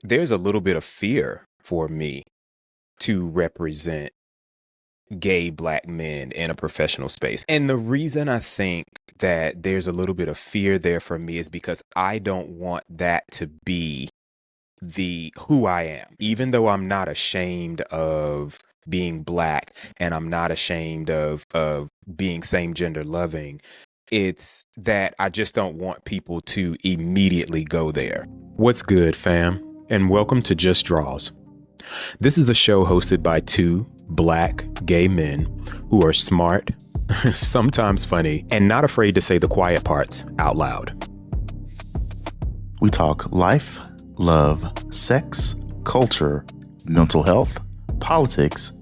there's a little bit of fear for me to represent gay Black men in a professional space. And the reason I think that there's a little bit of fear there for me is because I don't want that to be the who I am. Even though I'm not ashamed of being Black and I'm not ashamed of being same gender loving, it's that I just don't want people to immediately go there. What's good, fam? And welcome to Just Draws. This is a show hosted by two Black gay men who are smart, sometimes funny, and not afraid to say the quiet parts out loud. We talk life, love, sex, culture, mental health, politics,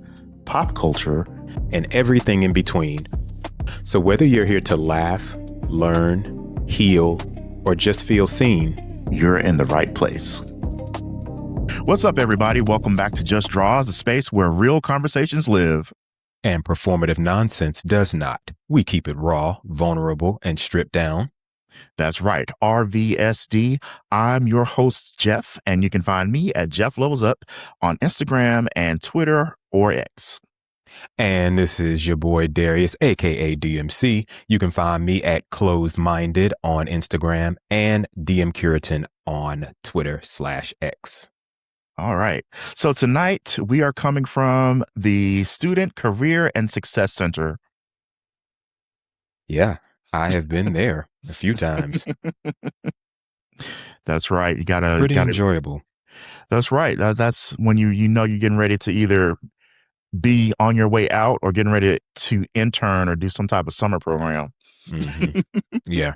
pop culture, and everything in between. So whether you're here to laugh, learn, heal, or just feel seen, you're in the right place. What's up, everybody? Welcome back to Just Draws, a space where real conversations live. And performative nonsense does not. We keep it raw, vulnerable, and stripped down. That's right. RVSD. I'm your host, Jeff, and you can find me at Jeff Levels Up on Instagram and Twitter or X. And this is your boy Darius, aka DMC. You can find me at Closed Minded on Instagram and DM Curitin on Twitter/X. All right. So tonight we are coming from the Student Career and Success Center. Yeah, I have been there a few times. That's right. You gotta enjoyable. That's right. That's when you know you're getting ready to either be on your way out or getting ready to intern or do some type of summer program. Mm-hmm. Yeah.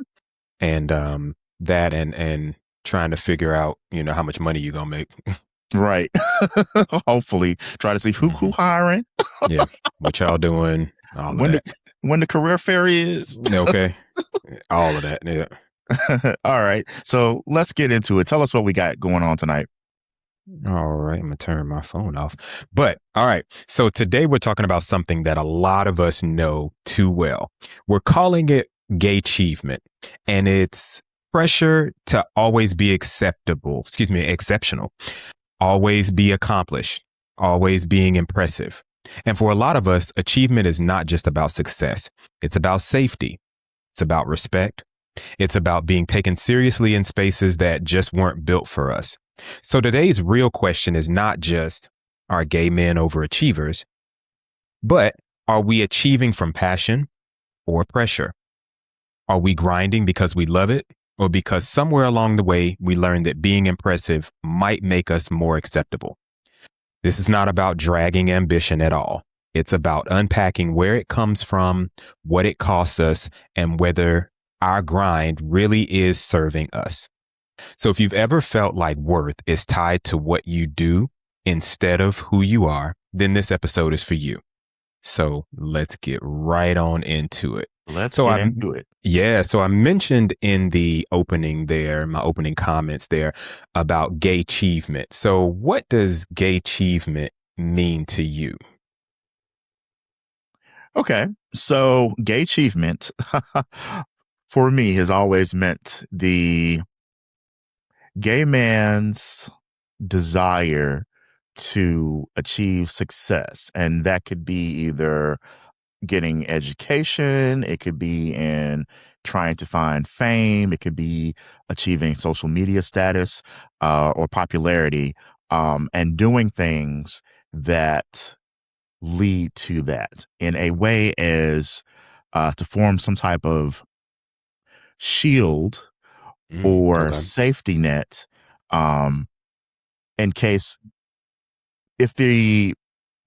And that and trying to figure out, how much money you're gonna make. Right. Hopefully try to see who hiring. Yeah. What y'all doing? When the career fair is. Okay. All of that. Yeah. All right. So let's get into it. Tell us what we got going on tonight. All right. I'm going to turn my phone off. But all right. So today we're talking about something that a lot of us know too well. We're calling it Gaychivement. And it's pressure to always be exceptional, always be accomplished, always being impressive. And for a lot of us, achievement is not just about success. It's about safety. It's about respect. It's about being taken seriously in spaces that just weren't built for us. So today's real question is not just, are gay men overachievers, but are we achieving from passion or pressure? Are we grinding because we love it, or because somewhere along the way we learned that being impressive might make us more acceptable? This is not about dragging ambition at all. It's about unpacking where it comes from, what it costs us, and whether our grind really is serving us. So if you've ever felt like worth is tied to what you do instead of who you are, then this episode is for you. So let's get right on into it. Let's get into it. Yeah. So I mentioned in the opening there, my opening comments there, about Gaychivement. So what does Gaychivement mean to you? Okay. So Gaychivement for me has always meant the gay man's desire to achieve success. And that could be either getting education, it could be in trying to find fame, it could be achieving social media status or popularity, and doing things that lead to that in a way as to form some type of shield or safety net in case if the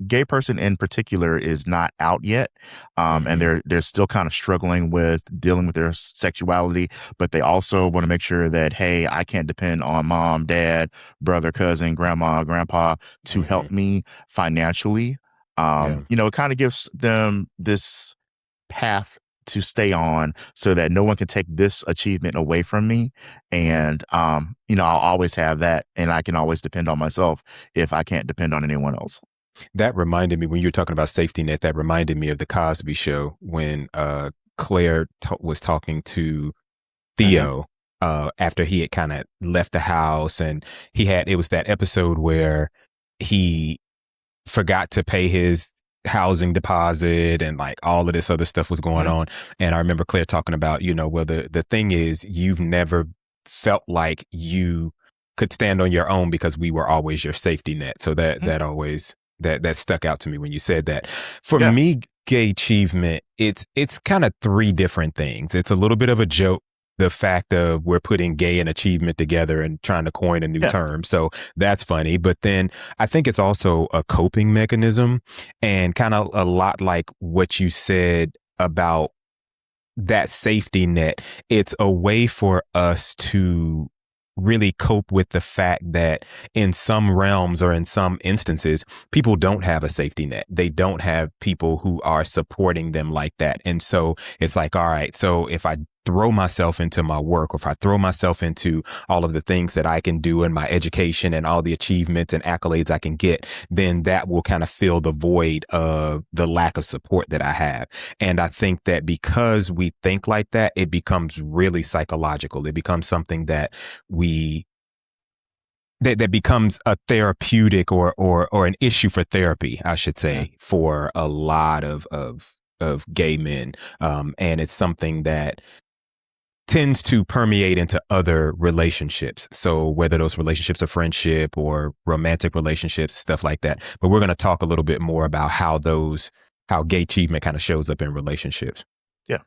gay person in particular is not out yet and they're still kind of struggling with dealing with their sexuality, but they also want to make sure that, hey, I can't depend on mom, dad, brother, cousin, grandma, grandpa to help me financially. It kind of gives them this path to stay on so that no one can take this achievement away from me. And, I'll always have that, and I can always depend on myself if I can't depend on anyone else. That reminded me, when you were talking about safety net, that reminded me of the Cosby Show when Claire was talking to Theo after he had kind of left the house, and it was that episode where he forgot to pay his housing deposit, and like all of this other stuff was going on. And I remember Claire talking about, well, the thing is, you've never felt like you could stand on your own because we were always your safety net. So that always that stuck out to me when you said that. For me, Gaychivement, it's kind of three different things. It's a little bit of a joke, the fact of we're putting gay and achievement together and trying to coin a new term. So that's funny. But then I think it's also a coping mechanism, and kind of a lot like what you said about that safety net. It's a way for us to really cope with the fact that in some realms or in some instances, people don't have a safety net. They don't have people who are supporting them like that. And so it's like, all right, so if I throw myself into my work, or if I throw myself into all of the things that I can do in my education and all the achievements and accolades I can get, then that will kind of fill the void of the lack of support that I have. And I think that because we think like that, it becomes really psychological. It becomes something that that becomes a therapeutic or an issue for therapy, I should say, for a lot of gay men. And it's something that tends to permeate into other relationships. So whether those relationships are friendship or romantic relationships, stuff like that. But we're going to talk a little bit more about how Gaychivement kind of shows up in relationships. Yeah.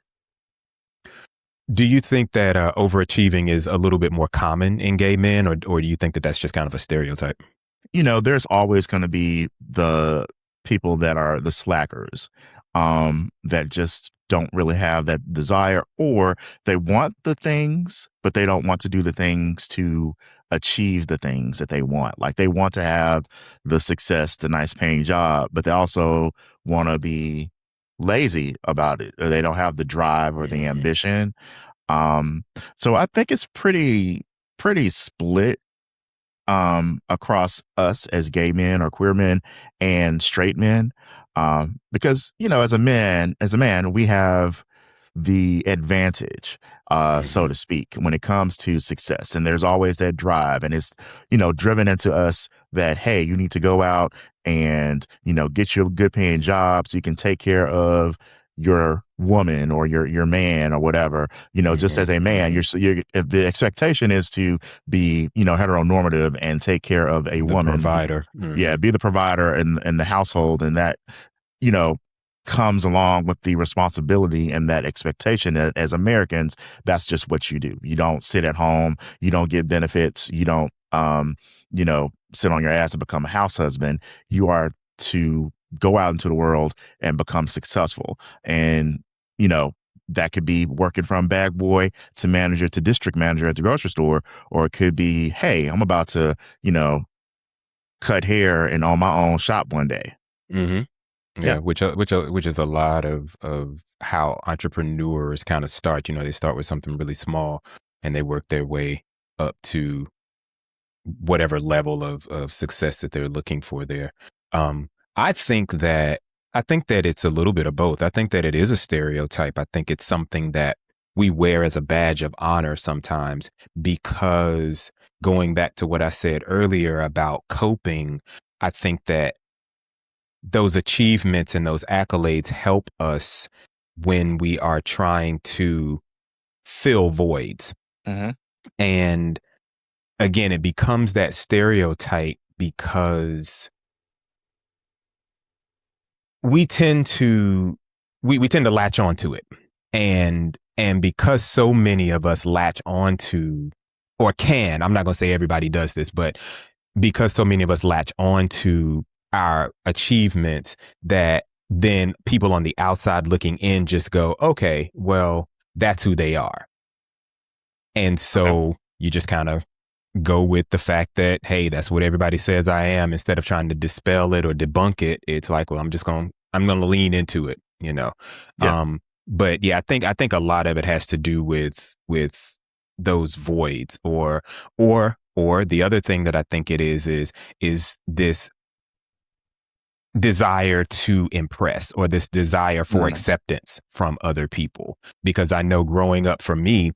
Do you think that overachieving is a little bit more common in gay men, or do you think that that's just kind of a stereotype? There's always going to be the people that are the slackers, that just don't really have that desire, or they want the things, but they don't want to do the things to achieve the things that they want. Like, they want to have the success, the nice paying job, but they also want to be lazy about it, or they don't have the drive or the ambition. So I think it's pretty split across us as gay men or queer men and straight men. Because, as a man, we have the advantage, so to speak, when it comes to success. And there's always that drive, and it's, driven into us that, hey, you need to go out and, get your good paying job so you can take care of your woman or your man or whatever, just as a man, you're if the expectation is to be, heteronormative and take care of a woman, provider. Be the provider in the household. And that, comes along with the responsibility and that expectation that as Americans, that's just what you do. You don't sit at home, you don't get benefits, you don't, sit on your ass and become a house husband. You are to go out into the world and become successful. And, that could be working from bag boy to manager to district manager at the grocery store, or it could be, hey, I'm about to, cut hair and own my own shop one day. Yeah, which is a lot of how entrepreneurs kind of start. They start with something really small and they work their way up to whatever level of success that they're looking for there. I think that it's a little bit of both. I think that it is a stereotype. I think it's something that we wear as a badge of honor sometimes, because going back to what I said earlier about coping, I think that those achievements and those accolades help us when we are trying to fill voids. And again, it becomes that stereotype because we tend to latch onto it. And because so many of us latch onto, or can, I'm not going to say everybody does this, but because so many of us latch onto our achievements, that then people on the outside looking in just go, okay, well, that's who they are. And so you just kind of go with the fact that, hey, that's what everybody says I am, instead of trying to dispel it or debunk it. It's like, well, I'm going to lean into it, But yeah, I think a lot of it has to do with those voids, or the other thing that I think it is this desire to impress, or this desire for acceptance from other people. Because I know growing up for me,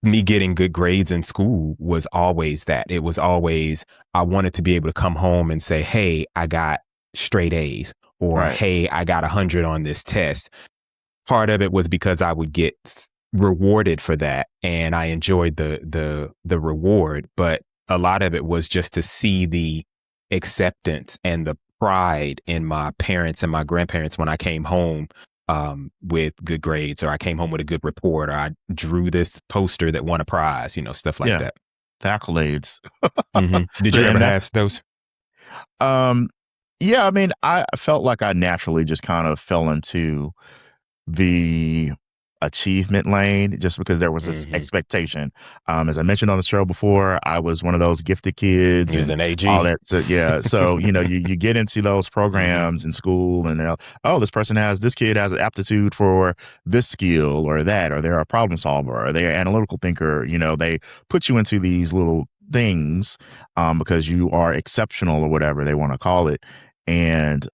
me getting good grades in school was always that. It was always, I wanted to be able to come home and say, hey, I got straight A's, or Right. hey, I got 100 on this test. Part of it was because I would get rewarded for that, and I enjoyed the reward. But a lot of it was just to see the acceptance and the pride in my parents and my grandparents when I came home with good grades, or I came home with a good report, or I drew this poster that won a prize, stuff like Yeah. that. The accolades. Did you ever And have those? yeah, I mean, I felt like I naturally just kind of fell into the achievement lane just because there was this expectation. As I mentioned on the show before, I was one of those gifted kids He was and an AG. all that. So yeah. So, you get into those programs in school and they're, oh, this kid has an aptitude for this skill or that, or they're a problem solver, or they're an analytical thinker. They put you into these little things because you are exceptional or whatever they want to call it. And,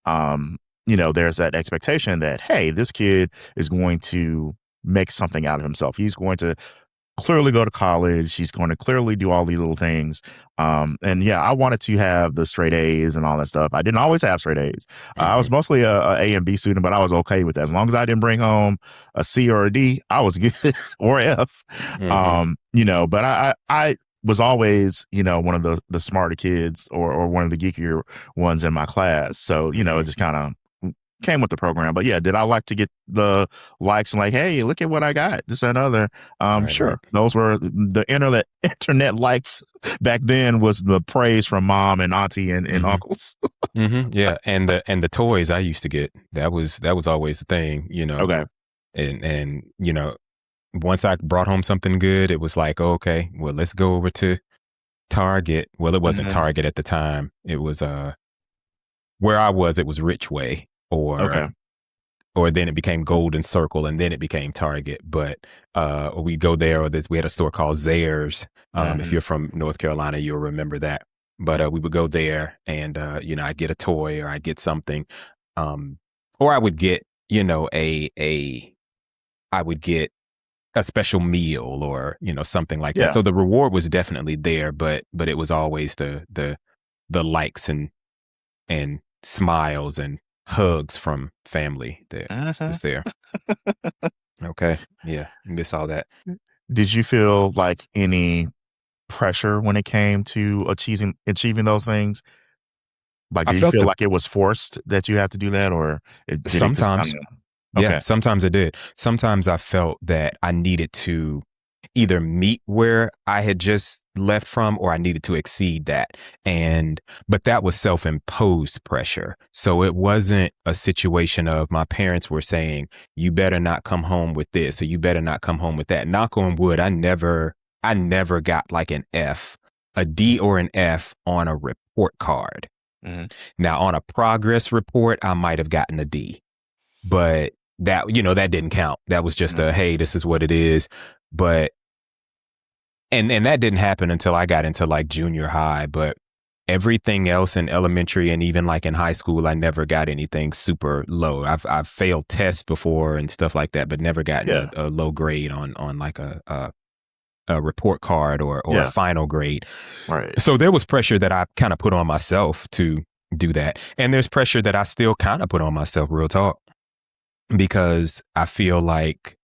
there's that expectation that, hey, this kid is going to make something out of himself. He's going to clearly go to college. He's going to clearly do all these little things. And yeah, I wanted to have the straight A's and all that stuff. I didn't always have straight A's. I was mostly a A and B student, but I was okay with that. As long as I didn't bring home a C or a D, I was good, or F. But I was always, one of the smarter kids or one of the geekier ones in my class. So, it just kind of came with the program. But yeah, did I like to get the likes and like, hey, look at what I got, this and other? Sure. Right. Those were the internet likes back then, was the praise from mom and auntie and uncles. Yeah. And the toys I used to get, that was always the thing, Okay. And once I brought home something good, it was like, okay, well, let's go over to Target. Well, it wasn't Target at the time. It was where I was, it was Richway, or then it became Golden Circle, and then it became Target. But we go there, or we had a store called Zayre's. If you're from North Carolina, you'll remember that. But we would go there, and I'd get a toy, or I'd get something, or I would get I would get a special meal, or something like that. So the reward was definitely there, but it was always the likes and smiles and hugs from family that was there. Okay. Yeah. Miss all that. Did you feel like any pressure when it came to achieving those things? Like, did you feel like it was forced that you have to do that, or sometimes? Okay. Yeah, sometimes it did. Sometimes I felt that I needed to either meet where I had just left from, or I needed to exceed that. But that was self-imposed pressure. So it wasn't a situation of my parents were saying, you better not come home with this, or you better not come home with that. Knock on wood, I never got like an F, a D or an F on a report card. Now on a progress report, I might have gotten a D, but that didn't count. That was just a, hey, this is what it is. But and that didn't happen until I got into like junior high. But everything else in elementary and even like in high school, I never got anything super low. I've failed tests before and stuff like that, but never gotten a low grade on like a report card or a final grade. Right. So there was pressure that I kind of put on myself to do that, and there's pressure that I still kind of put on myself, real talk, because I feel like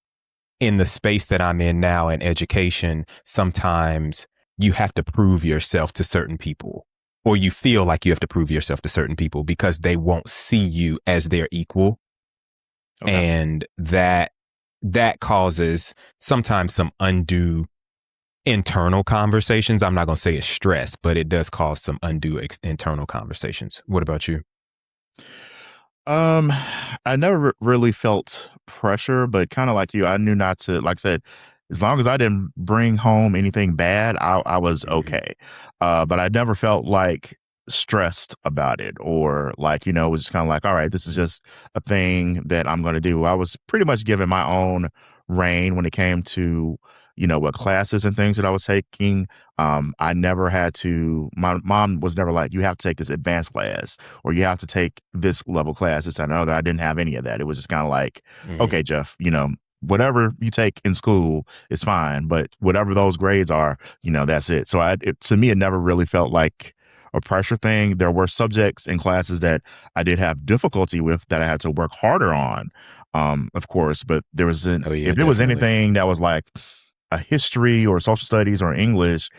in the space that I'm in now in education, sometimes you have to prove yourself to certain people, or you feel like you have to prove yourself to certain people because they won't see you as their equal. Okay. And that causes sometimes some undue internal conversations. I'm not going to say it's stress, but it does cause some undue internal conversations. What about you? I never really felt pressure, but kind of like you, I knew not to, like I said, as long as I didn't bring home anything bad, I was okay. But I never felt like stressed about it, or like, it was just kind of like, all right, this is just a thing that I'm going to do. I was pretty much given my own reign when it came to, what classes and things that I was taking. I never had to, my mom was never like, you have to take this advanced class, or you have to take this level classes. I know that I didn't have any of that. It was just kind of like, okay, Jeff, whatever you take in school is fine, but whatever those grades are, that's it. So to me, it never really felt like a pressure thing. There were subjects and classes that I did have difficulty with that I had to work harder on, of course, but Oh yeah, if it was definitely. anything that was like a history or social studies or English,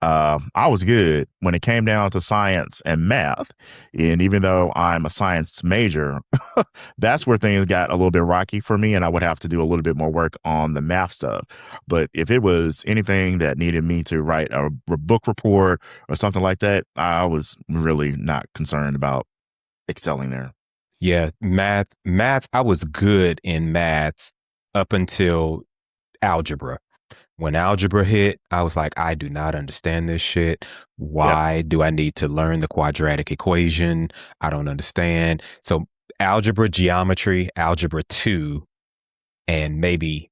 I was good when it came down to science and math. And even though I'm a science major, that's where things got a little bit rocky for me, and I would have to do a little bit more work on the math stuff. But if it was anything that needed me to write a book report or something like that, I was really not concerned about excelling there. Yeah, math. I was good in math up until algebra. When algebra hit, I was like, I do not understand this shit. Yeah. Why do I need to learn the quadratic equation? I don't understand. So algebra, geometry, algebra 2, and maybe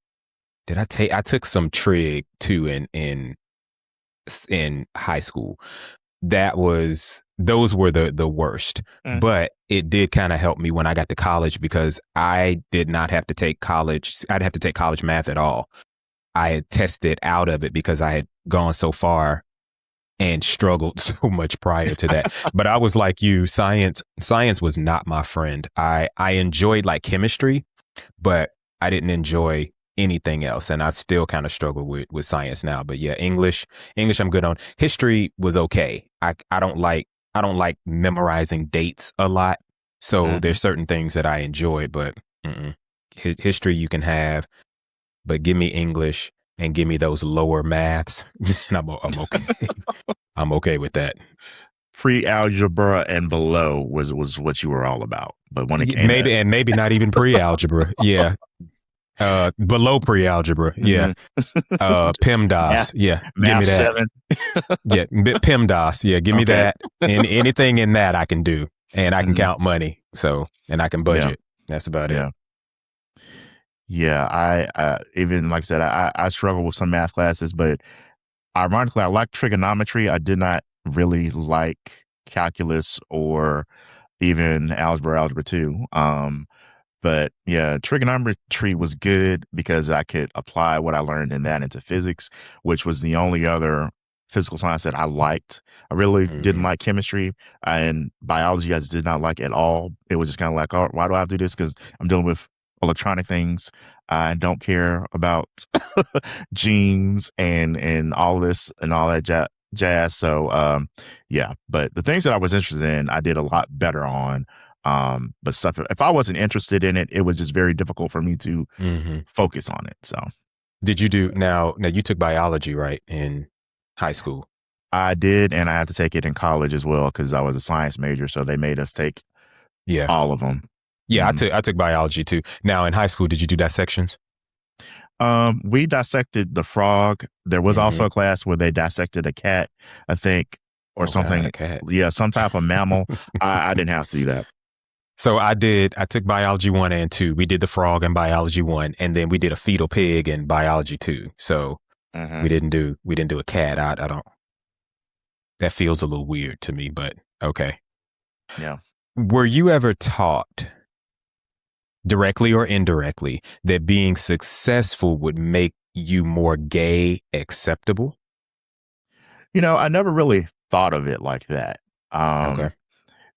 I took some trig too in high school. Those were the worst. Mm. But it did kind of help me when I got to college because I did not have to take college. I'd have to take college math at all. I had tested out of it because I had gone so far and struggled so much prior to that. But I was like you, science was not my friend. I enjoyed like chemistry, but I didn't enjoy anything else. And I still kind of struggle with science now. But yeah, English I'm good on. History was okay. I don't like memorizing dates a lot. So there's certain things that I enjoy, but history you can have, but give me English and give me those lower maths, and I'm okay. I'm okay with that. Pre-algebra and below was what you were all about. But when it came Maybe not even pre-algebra. Yeah. Below pre-algebra. Yeah. PEMDAS. Yeah. Give me math that. 7. Yeah. PEMDAS. Yeah. Give me Okay. that. And anything in that I can do. And I can count money. So, and I can budget. That's about it. Yeah, I even like I said, I struggle with some math classes, but ironically, I like trigonometry. I did not really like calculus or even algebra 2. But yeah, trigonometry was good because I could apply what I learned in that into physics, which was the only other physical science that I liked. I really didn't like chemistry, and biology I just did not like at all. It was just kind of like, oh, why do I have to do this? Because I'm dealing with electronic things. I don't care about genes and all this and all that jazz. So yeah, but the things that I was interested in, I did a lot better on. But stuff, if I wasn't interested in it, it was just very difficult for me to focus on it. So did you do now you took biology, right, in high school? I did, and I had to take it in college as well because I was a science major, so they made us take all of them. Yeah, I took biology too. Now in high school, did you do dissections? We dissected the frog. There was also a class where they dissected a cat, I think, or something. God, a cat. Yeah, some type of mammal. I didn't have to do that. So I took biology 1 and 2. We did the frog in biology 1, and then we did a fetal pig in biology 2. So we didn't do a cat. I don't, that feels a little weird to me, but okay. Yeah. Were you ever taught, directly or indirectly, that being successful would make you more gay acceptable? I never really thought of it like that. Okay.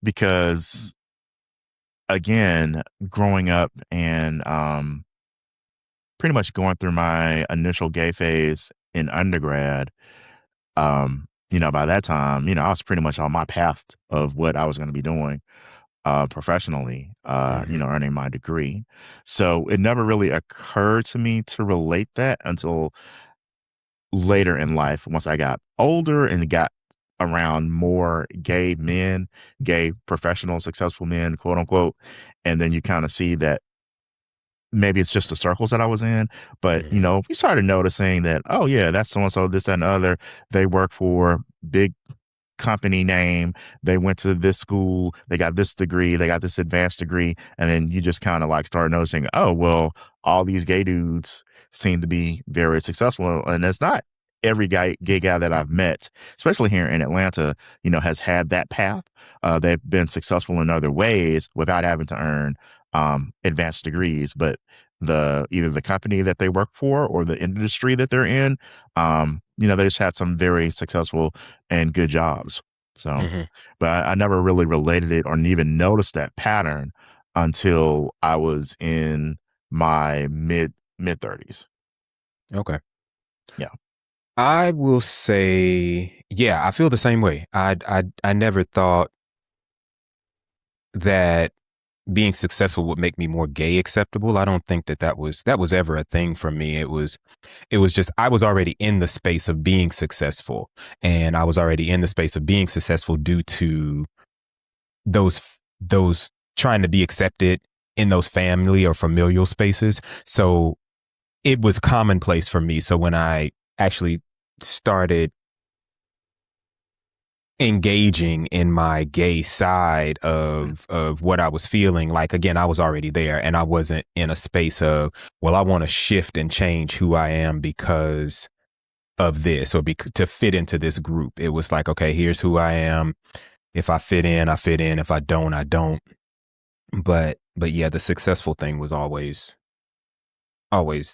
Because again, growing up and pretty much going through my initial gay phase in undergrad, by that time, I was pretty much on my path of what I was going to be doing professionally, earning my degree. So it never really occurred to me to relate that until later in life, once I got older and got around more gay men, gay professional, successful men, quote unquote. And then you kind of see that maybe it's just the circles that I was in, but we started noticing that, oh yeah, that's so and so, this, that, and the other. They work for big company name. They went to this school. They got this degree. They got this advanced degree. And then you just kind of like start noticing, oh, well, all these gay dudes seem to be very successful. And it's not every gay guy that I've met, especially here in Atlanta, has had that path. They've been successful in other ways without having to earn advanced degrees. But either the company that they work for or the industry that they're in. They just had some very successful and good jobs. So, Hmm. but I never really related it or even noticed that pattern until I was in my mid 30s. Okay. Yeah. I will say, yeah, I feel the same way. I never thought that being successful would make me more gay acceptable. I don't think that was ever a thing for me. It was just I was already in the space of being successful, and I was already in the space of being successful due to those trying to be accepted in those family or familial spaces. So it was commonplace for me. So when I actually started engaging in my gay side of what I was feeling, like, again, I was already there, and I wasn't in a space of, well, I want to shift and change who I am because of this, or to fit into this group. It was like, okay, here's who I am. If I fit in, I fit in. If I don't, I don't. But yeah, the successful thing was always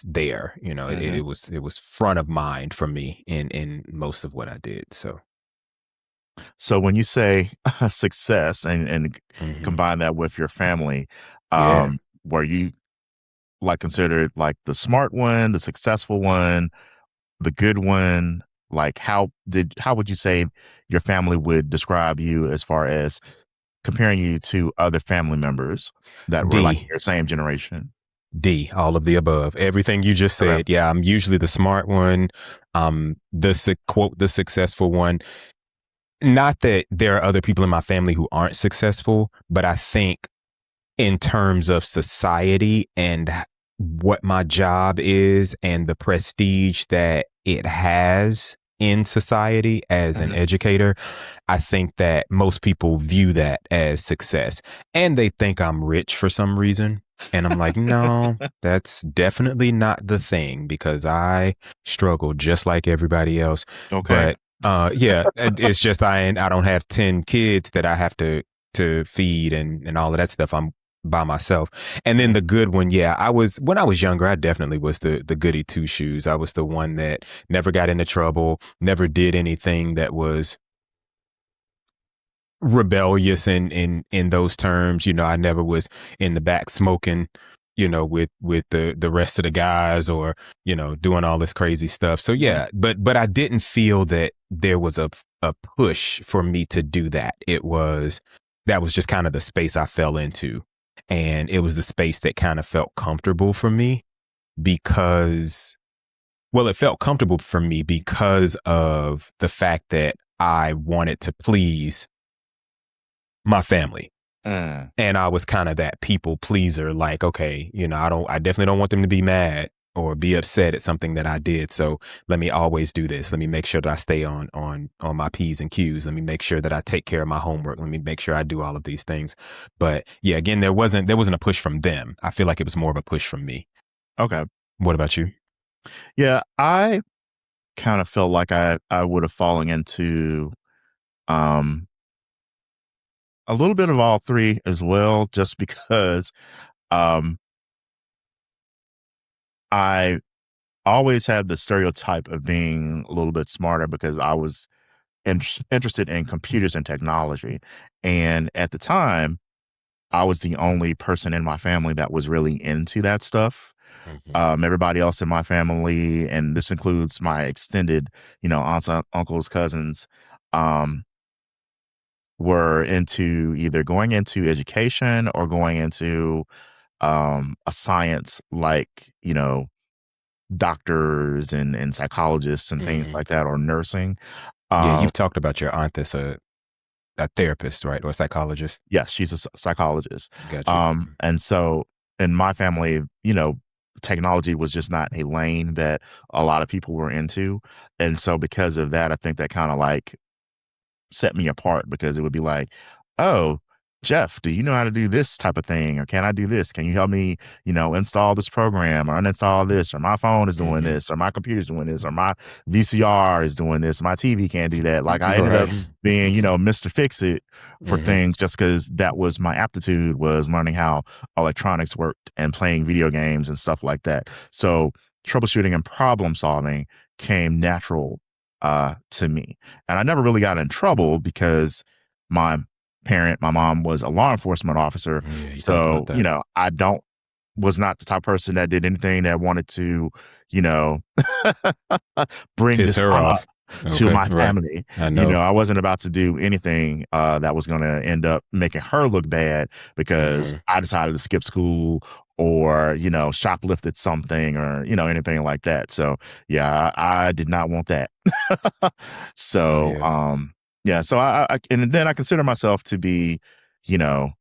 there. It was front of mind for me in most of what I did. So when you say success and Mhm. combine that with your family, Yeah. were you like considered like the smart one, the successful one, the good one? Like how would you say your family would describe you as far as comparing you to other family members that were like D. your same generation? D, all of the above. Everything you just Okay. said. Yeah, I'm usually the smart one, quote, the successful one. Not that there are other people in my family who aren't successful, but I think in terms of society and what my job is and the prestige that it has in society as an Mhm. educator, I think that most people view that as success, and they think I'm rich for some reason. And I'm like, no, that's definitely not the thing, because I struggle just like everybody else. Okay. But yeah, it's just I don't have 10 kids that I have to feed and all of that stuff. I'm by myself. And then Mhm. the good one, yeah, when I was younger, I definitely was the goody two shoes. I was the one that never got into trouble, never did anything that was rebellious in those terms. I never was in the back smoking, with the rest of the guys, or doing all this crazy stuff. So Mhm. yeah, but I didn't feel that there was a push for me to do that. That was just kind of the space I fell into, and it was the space that kind of felt comfortable for me because, well, it felt comfortable for me because of the fact that I wanted to please my family. Mm. And I was kind of that people pleaser, like, okay, I definitely don't want them to be mad or be upset at something that I did. So let me always do this. Let me make sure that I stay on my P's and Q's. Let me make sure that I take care of my homework. Let me make sure I do all of these things. But yeah, again, there wasn't a push from them. I feel like it was more of a push from me. Okay. What about you? Yeah, I kind of felt like I would have fallen into um a little bit of all three as well, just because um I always had the stereotype of being a little bit smarter because I was interested in computers and technology. And at the time, I was the only person in my family that was really into that stuff. Hmm. Everybody else in my family, and this includes my extended, aunts, uncles, cousins, um, were into either going into education or going into a science like, doctors and psychologists and things Hmm. like that, or nursing. Yeah, Um, you've talked about your aunt that's a therapist, right? Or a psychologist. yes, she's a psychologist. Got you. And so in my family, technology was just not a lane that a lot of people were into. And so because of that, I think that kind of like set me apart because it would be like, oh, Jeff, do you know how to do this type of thing? Or can I do this? Can you help me, install this program or uninstall this? Or my phone is doing Mm-hmm. this, or my computer's doing this, or my VCR is doing this. My TV can't do that. Like I ended up Right. being, Mr. Fix It for Mm-hmm. things just because that was my aptitude, was learning how electronics worked and playing video games and stuff like that. So troubleshooting and problem solving came natural to me. And I never really got in trouble because my my mom was a law enforcement officer. Yeah, you talked So, about that. I was not the type of person that did anything that wanted to, you know, bring Piss her dishonor off. to Okay, my right. family. I know. I wasn't about to do anything that was going to end up making her look bad because Mm-hmm. I decided to skip school or, shoplifted something or, anything like that. So, yeah, I did not want that. Oh So, yeah. yeah, so and then I consider myself to be, you know,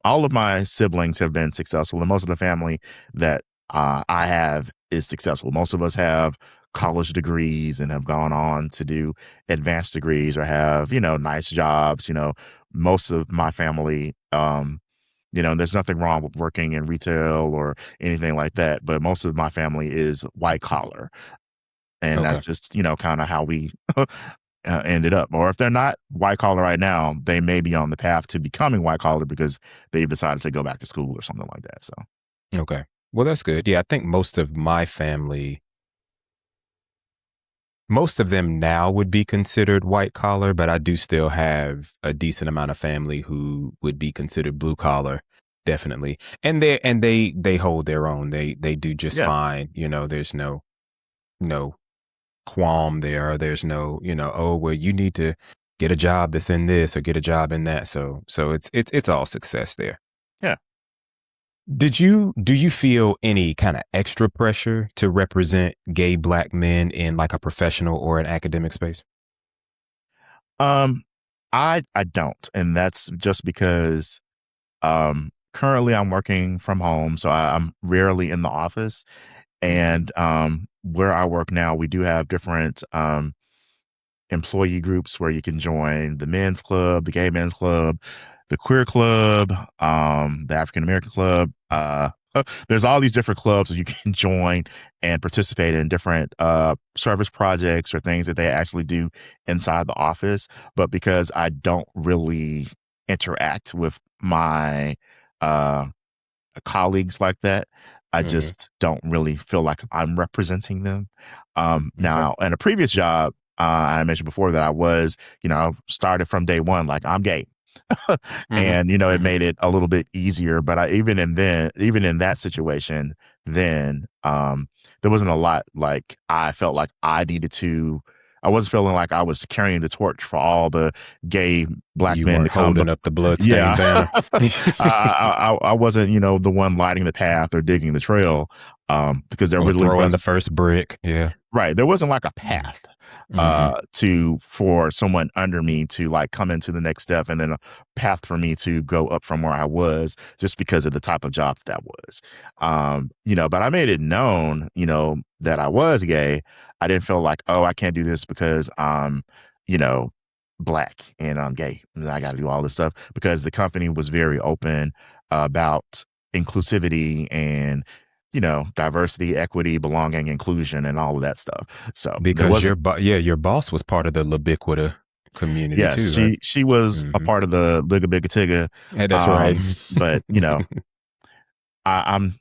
all of my siblings have been successful, and most of the family that I have is successful. Most of us have college degrees and have gone on to do advanced degrees or have, nice jobs. Most of my family, there's nothing wrong with working in retail or anything like that, but most of my family is white collar. And that's Okay. just, kind of how we ended up. Or if they're not white collar right now, they may be on the path to becoming white collar because they've decided to go back to school or something like that. So, Okay. Well, that's good. Yeah, I think most of my family, most of them now would be considered white collar, but I do still have a decent amount of family who would be considered blue collar, definitely. And they hold their own. They do just yeah. fine. There's no qualm there. Or there's no, oh well, you need to get a job that's in this or get a job in that. So it's all success there. Yeah. Do you feel any kind of extra pressure to represent gay Black men in like a professional or an academic space? Um, I don't. And that's just because currently I'm working from home. So I'm rarely in the office. Mm-hmm. And where I work now, we do have different employee groups where you can join the men's club, the gay men's club, the queer club, the African American club. There's all these different clubs that you can join and participate in different service projects or things that they actually do inside the office. But because I don't really interact with my uh, colleagues like that, I Mm-hmm. just don't really feel like I'm representing them. Okay. Now, in a previous job, I mentioned before that I was, I started from day one, like I'm gay. Mm-hmm. And, it Mm-hmm. made it a little bit easier. But even in that situation, then there wasn't a lot like I felt like I wasn't feeling like I was carrying the torch for all the gay Black You men to weren't come. holding up the bloodstained Yeah. banner. I wasn't, the one lighting the path or digging the trail, because there Or really throwing the wasn't. first brick. Yeah. Right. There wasn't like a path Mm-hmm. for someone under me to like come into the next step and then a path for me to go up from where I was just because of the type of job that was. But I made it known, that I was gay. I didn't feel like, oh, I can't do this because I'm, you know, Black and I'm gay. And I got to do all this stuff because the company was very open about inclusivity and diversity, equity, belonging, inclusion, and all of that stuff. So there Because wasn't. your boss was part of the Libiquita community Yes, too, right? she was a Mm-hmm. part of the Liga Biga Tiga, Yeah, that's right. but I'm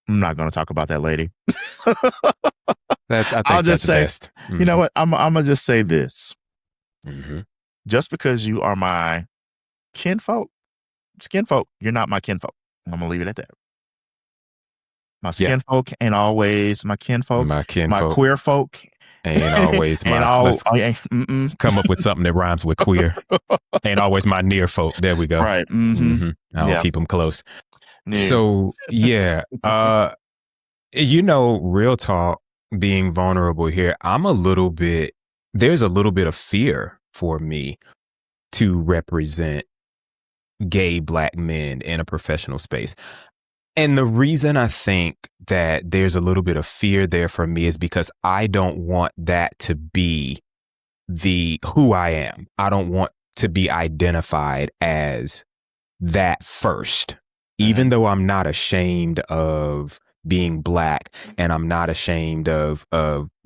not going to talk about that lady. I I'll think just that's say, best. you know Mm-hmm. what? I'm gonna just say this: Mm-hmm. just because you are my kinfolk, skinfolk, you're not my kinfolk. I'm gonna leave it at that. My Yeah. skinfolk ain't always my kinfolk. My My kinfolk queer folk ain't always ain't my. all. Let's Mm-mm. come up with something that rhymes with queer. Ain't always my near folk. There we go. Right. Mm-hmm. Mm-hmm. I'll Yeah. keep them close. No. So yeah, real talk, being vulnerable here, there's a little bit of fear for me to represent gay Black men in a professional space. And the reason I think that there's a little bit of fear there for me is because I don't want that to be the who I am. I don't want to be identified as that first, even though I'm not ashamed of being Black and I'm not ashamed of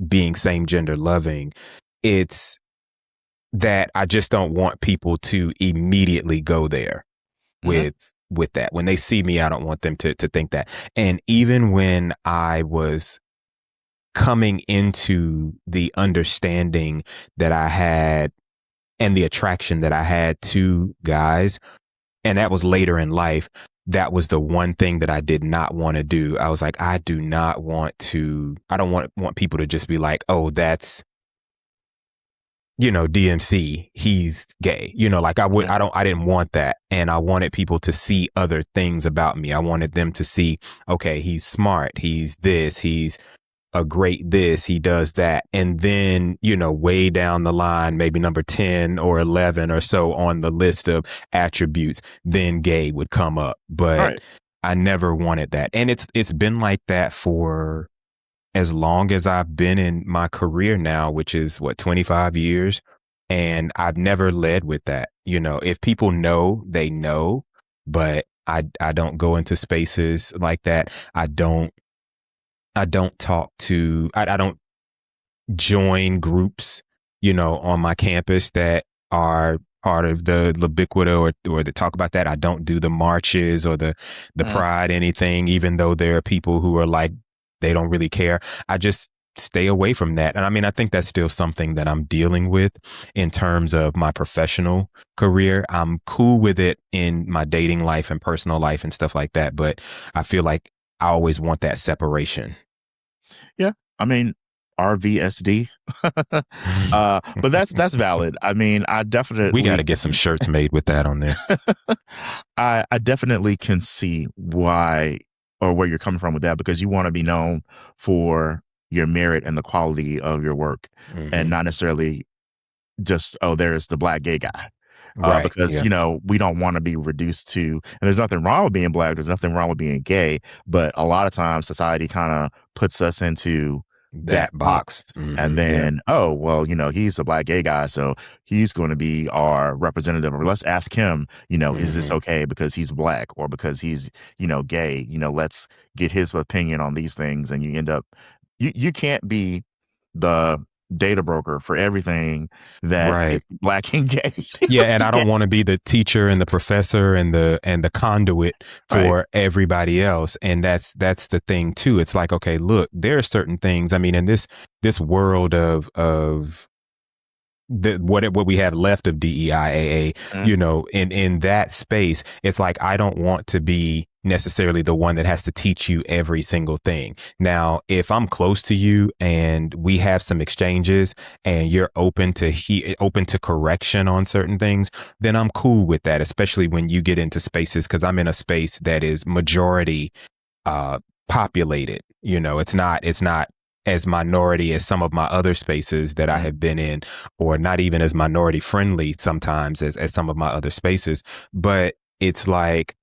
being same gender loving. It's that I just don't want people to immediately go there with that. When they see me, I don't want them to think that. And even when I was coming into the understanding that I had and the attraction that I had to guys, and that was later in life, that was the one thing that I did not want to do. I was like, I don't want people to just be like, oh, that's, DMC, he's gay. Like I didn't want that. And I wanted people to see other things about me. I wanted them to see, okay, he's smart. He's this, he's a great this, he does that. And then, way down the line, maybe number 10 or 11 or so on the list of attributes, then gay would come up. But I never wanted that. And it's been like that for as long as I've been in my career now, which is 25 years. And I've never led with that. If people know, they know, but I don't go into spaces like that. I don't join groups, on my campus that are part of the Libiquita or that talk about that. I don't do the marches or the pride anything, even though there are people who are like, they don't really care. I just stay away from that. And I mean, I think that's still something that I'm dealing with in terms of my professional career. I'm cool with it in my dating life and personal life and stuff like that. But I feel like I always want that separation. Yeah. I mean, RVSD. But that's valid. I mean, I definitely, we got to get some shirts made with that on there. I definitely can see why or where you're coming from with that, because you want to be known for your merit and the quality of your work and not necessarily just, oh, there's the Black gay guy. Because, we don't want to be reduced to, and there's nothing wrong with being Black. There's nothing wrong with being gay. But a lot of times society kind of puts us into that box. And then, oh, well, he's a Black gay guy, so he's going to be our representative, or let's ask him, is this okay because he's Black or because he's, gay? Let's get his opinion on these things. And you end up, you can't be the data broker for everything that is Black and gay. Yeah, and I don't want to be the teacher and the professor and the conduit for everybody else. And that's the thing too. It's like, okay, look, there are certain things. I mean, in this world of what we have left of DEIAA, in that space, it's like, I don't want to be necessarily the one that has to teach you every single thing. Now, if I'm close to you and we have some exchanges and you're open to correction on certain things, then I'm cool with that, especially when you get into spaces, because I'm in a space that is majority populated. It's not as minority as some of my other spaces that I have been in, or not even as minority friendly sometimes as some of my other spaces. But it's like,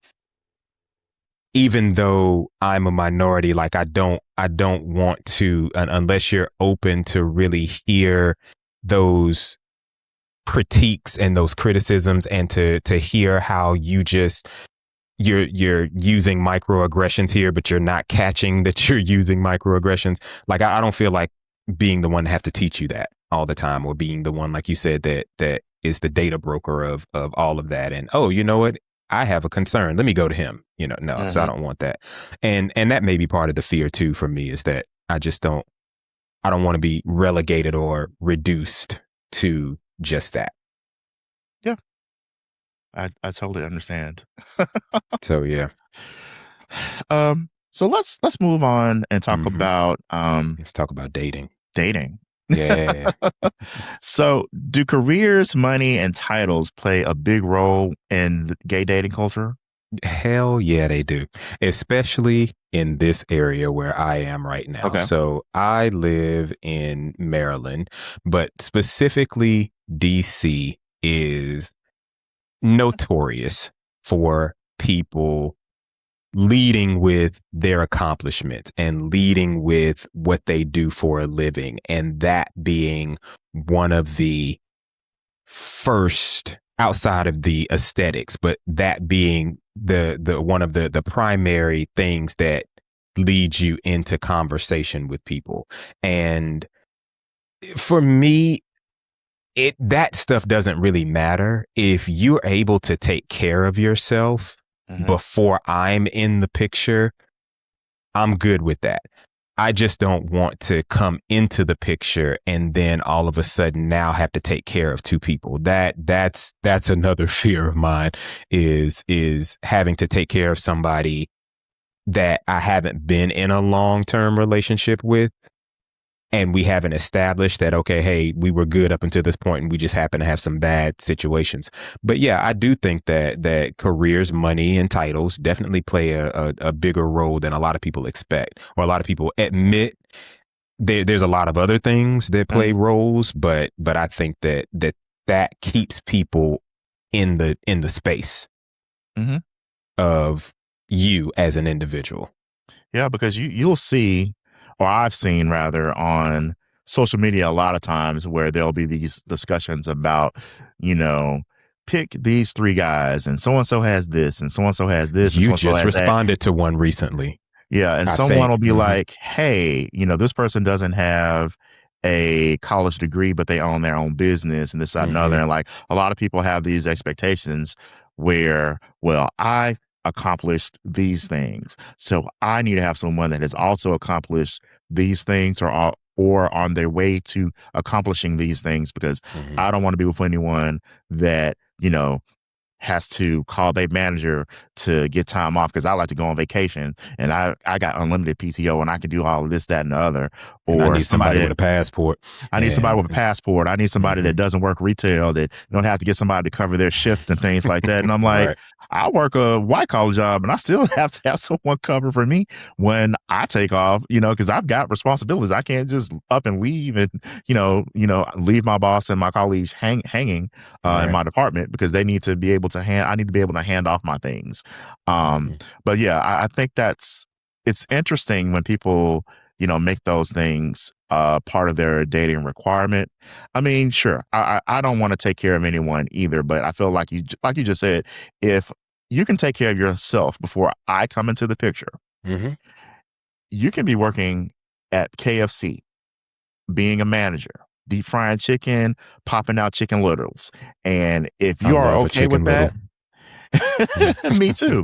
even though I'm a minority, like I don't want to, unless you're open to really hear those critiques and those criticisms, and to hear how you're using microaggressions here, but you're not catching that you're using microaggressions. Like I don't feel like being the one to have to teach you that all the time, or being the one, like you said, that is the data broker of all of that. And, oh, you know what? I have a concern. Let me go to him. No, so I don't want that. And that may be part of the fear too for me, is that I don't want to be relegated or reduced to just that. Yeah. I totally understand. So yeah. So let's move on and talk about let's talk about dating. Yeah. So do careers, money, and titles play a big role in the gay dating culture? Hell yeah, they do. Especially in this area where I am right now. Okay. So I live in Maryland, but specifically DC is notorious for people leading with their accomplishments and leading with what they do for a living. And that being one of the first outside of the aesthetics, but that being the one of the primary things that leads you into conversation with people. And for me, that stuff doesn't really matter if you're able to take care of yourself before I'm in the picture. I'm good with that. I just don't want to come into the picture and then all of a sudden now have to take care of two people. That's another fear of mine is having to take care of somebody that I haven't been in a long-term relationship with. And we haven't established that, okay, hey, we were good up until this point and we just happen to have some bad situations. But yeah, I do think that careers, money, and titles definitely play a bigger role than a lot of people expect, or a lot of people admit. There's a lot of other things that play roles, but I think that keeps people in the space of you as an individual. Yeah, because you'll see, or I've seen rather, on social media a lot of times where there'll be these discussions about, pick these three guys and so has this and so has this and You so just has that. responded to one recently. Yeah, and I someone think. will be like, hey, this person doesn't have a college degree, but they own their own business and this, that, and other. And like a lot of people have these expectations where, well, I accomplished these things, so I need to have someone that has also accomplished these things or on their way to accomplishing these things, because I don't want to be with anyone that, has to call their manager to get time off because I like to go on vacation and I got unlimited PTO and I can do all of this, that, and the other. And I Or need somebody with a passport. I need somebody with a passport. I need somebody that doesn't work retail, that don't have to get somebody to cover their shift and things like that. And I'm like, Right. I work a white collar job and I still have to have someone cover for me when I take off, because I've got responsibilities. I can't just up and leave and, leave my boss and my colleagues hanging in my department, because they need to be able to I need to be able to hand off my things. But yeah, I think it's interesting when people, make those things part of their dating requirement. I mean, sure, I don't want to take care of anyone either, but I feel like you just said, if you can take care of yourself before I come into the picture, you can be working at KFC, being a manager, deep frying chicken, popping out chicken littles, and if you are okay with that, me too.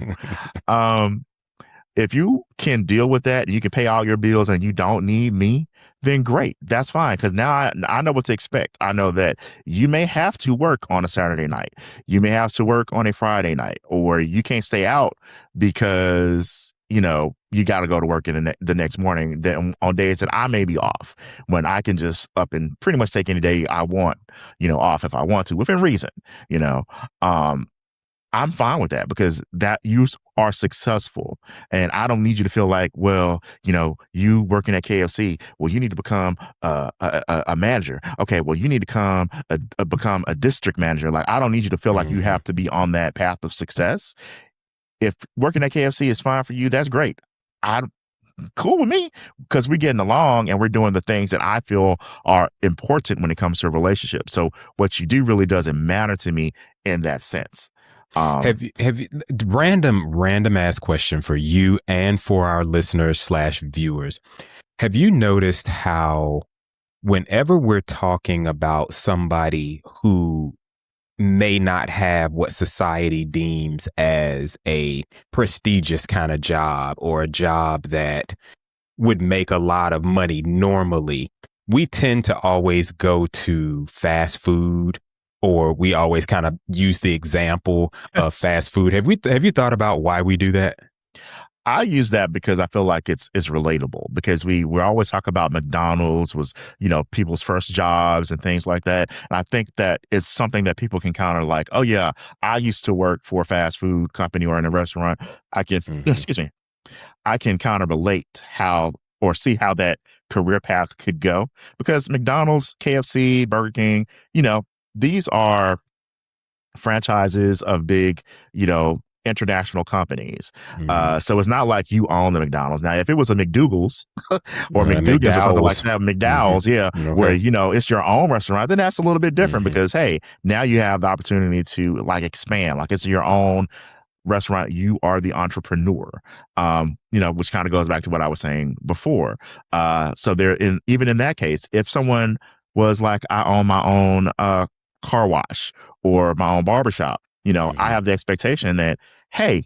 If you can deal with that, you can pay all your bills and you don't need me, then great. That's fine. Because now I know what to expect. I know that you may have to work on a Saturday night. You may have to work on a Friday night, or you can't stay out because, you got to go to work in the next morning, then on days that I may be off, when I can just up and pretty much take any day I want, off if I want to, within reason, I'm fine with that, because that you are successful, and I don't need you to feel like, well, you working at KFC, well, you need to become a manager. Okay, well, you need to become a district manager. Like, I don't need you to feel like you have to be on that path of success. If working at KFC is fine for you, that's great. Cool with me, because we're getting along and we're doing the things that I feel are important when it comes to a relationship. So what you do really doesn't matter to me in that sense. Have you random ass question for you and for our listeners/viewers. Have you noticed how whenever we're talking about somebody who may not have what society deems as a prestigious kind of job, or a job that would make a lot of money normally, we tend to always go to fast food, or we always kind of use the example of fast food. Have you thought about why we do that? I use that because I feel like it's relatable, because we always talk about McDonald's was, people's first jobs and things like that. And I think that it's something that people can counter, like, oh yeah, I used to work for a fast food company or in a restaurant. I can, excuse me, I can counter relate how, or see how that career path could go, because McDonald's, KFC, Burger King, these are franchises of big, international companies. Mm-hmm. So it's not like you own the McDonald's. Now, if it was a McDougal's or McDougal's or something like McDowell's. that, McDowell's, yeah, Mm-hmm. where, Okay. it's your own restaurant, then that's a little bit different Mm-hmm. because, hey, now you have the opportunity to like expand, like it's your own restaurant. You are the entrepreneur, which kind of goes back to what I was saying before. So even in that case, if someone was like, I own my own car wash or my own barbershop, I Mm-hmm. have the expectation that, hey,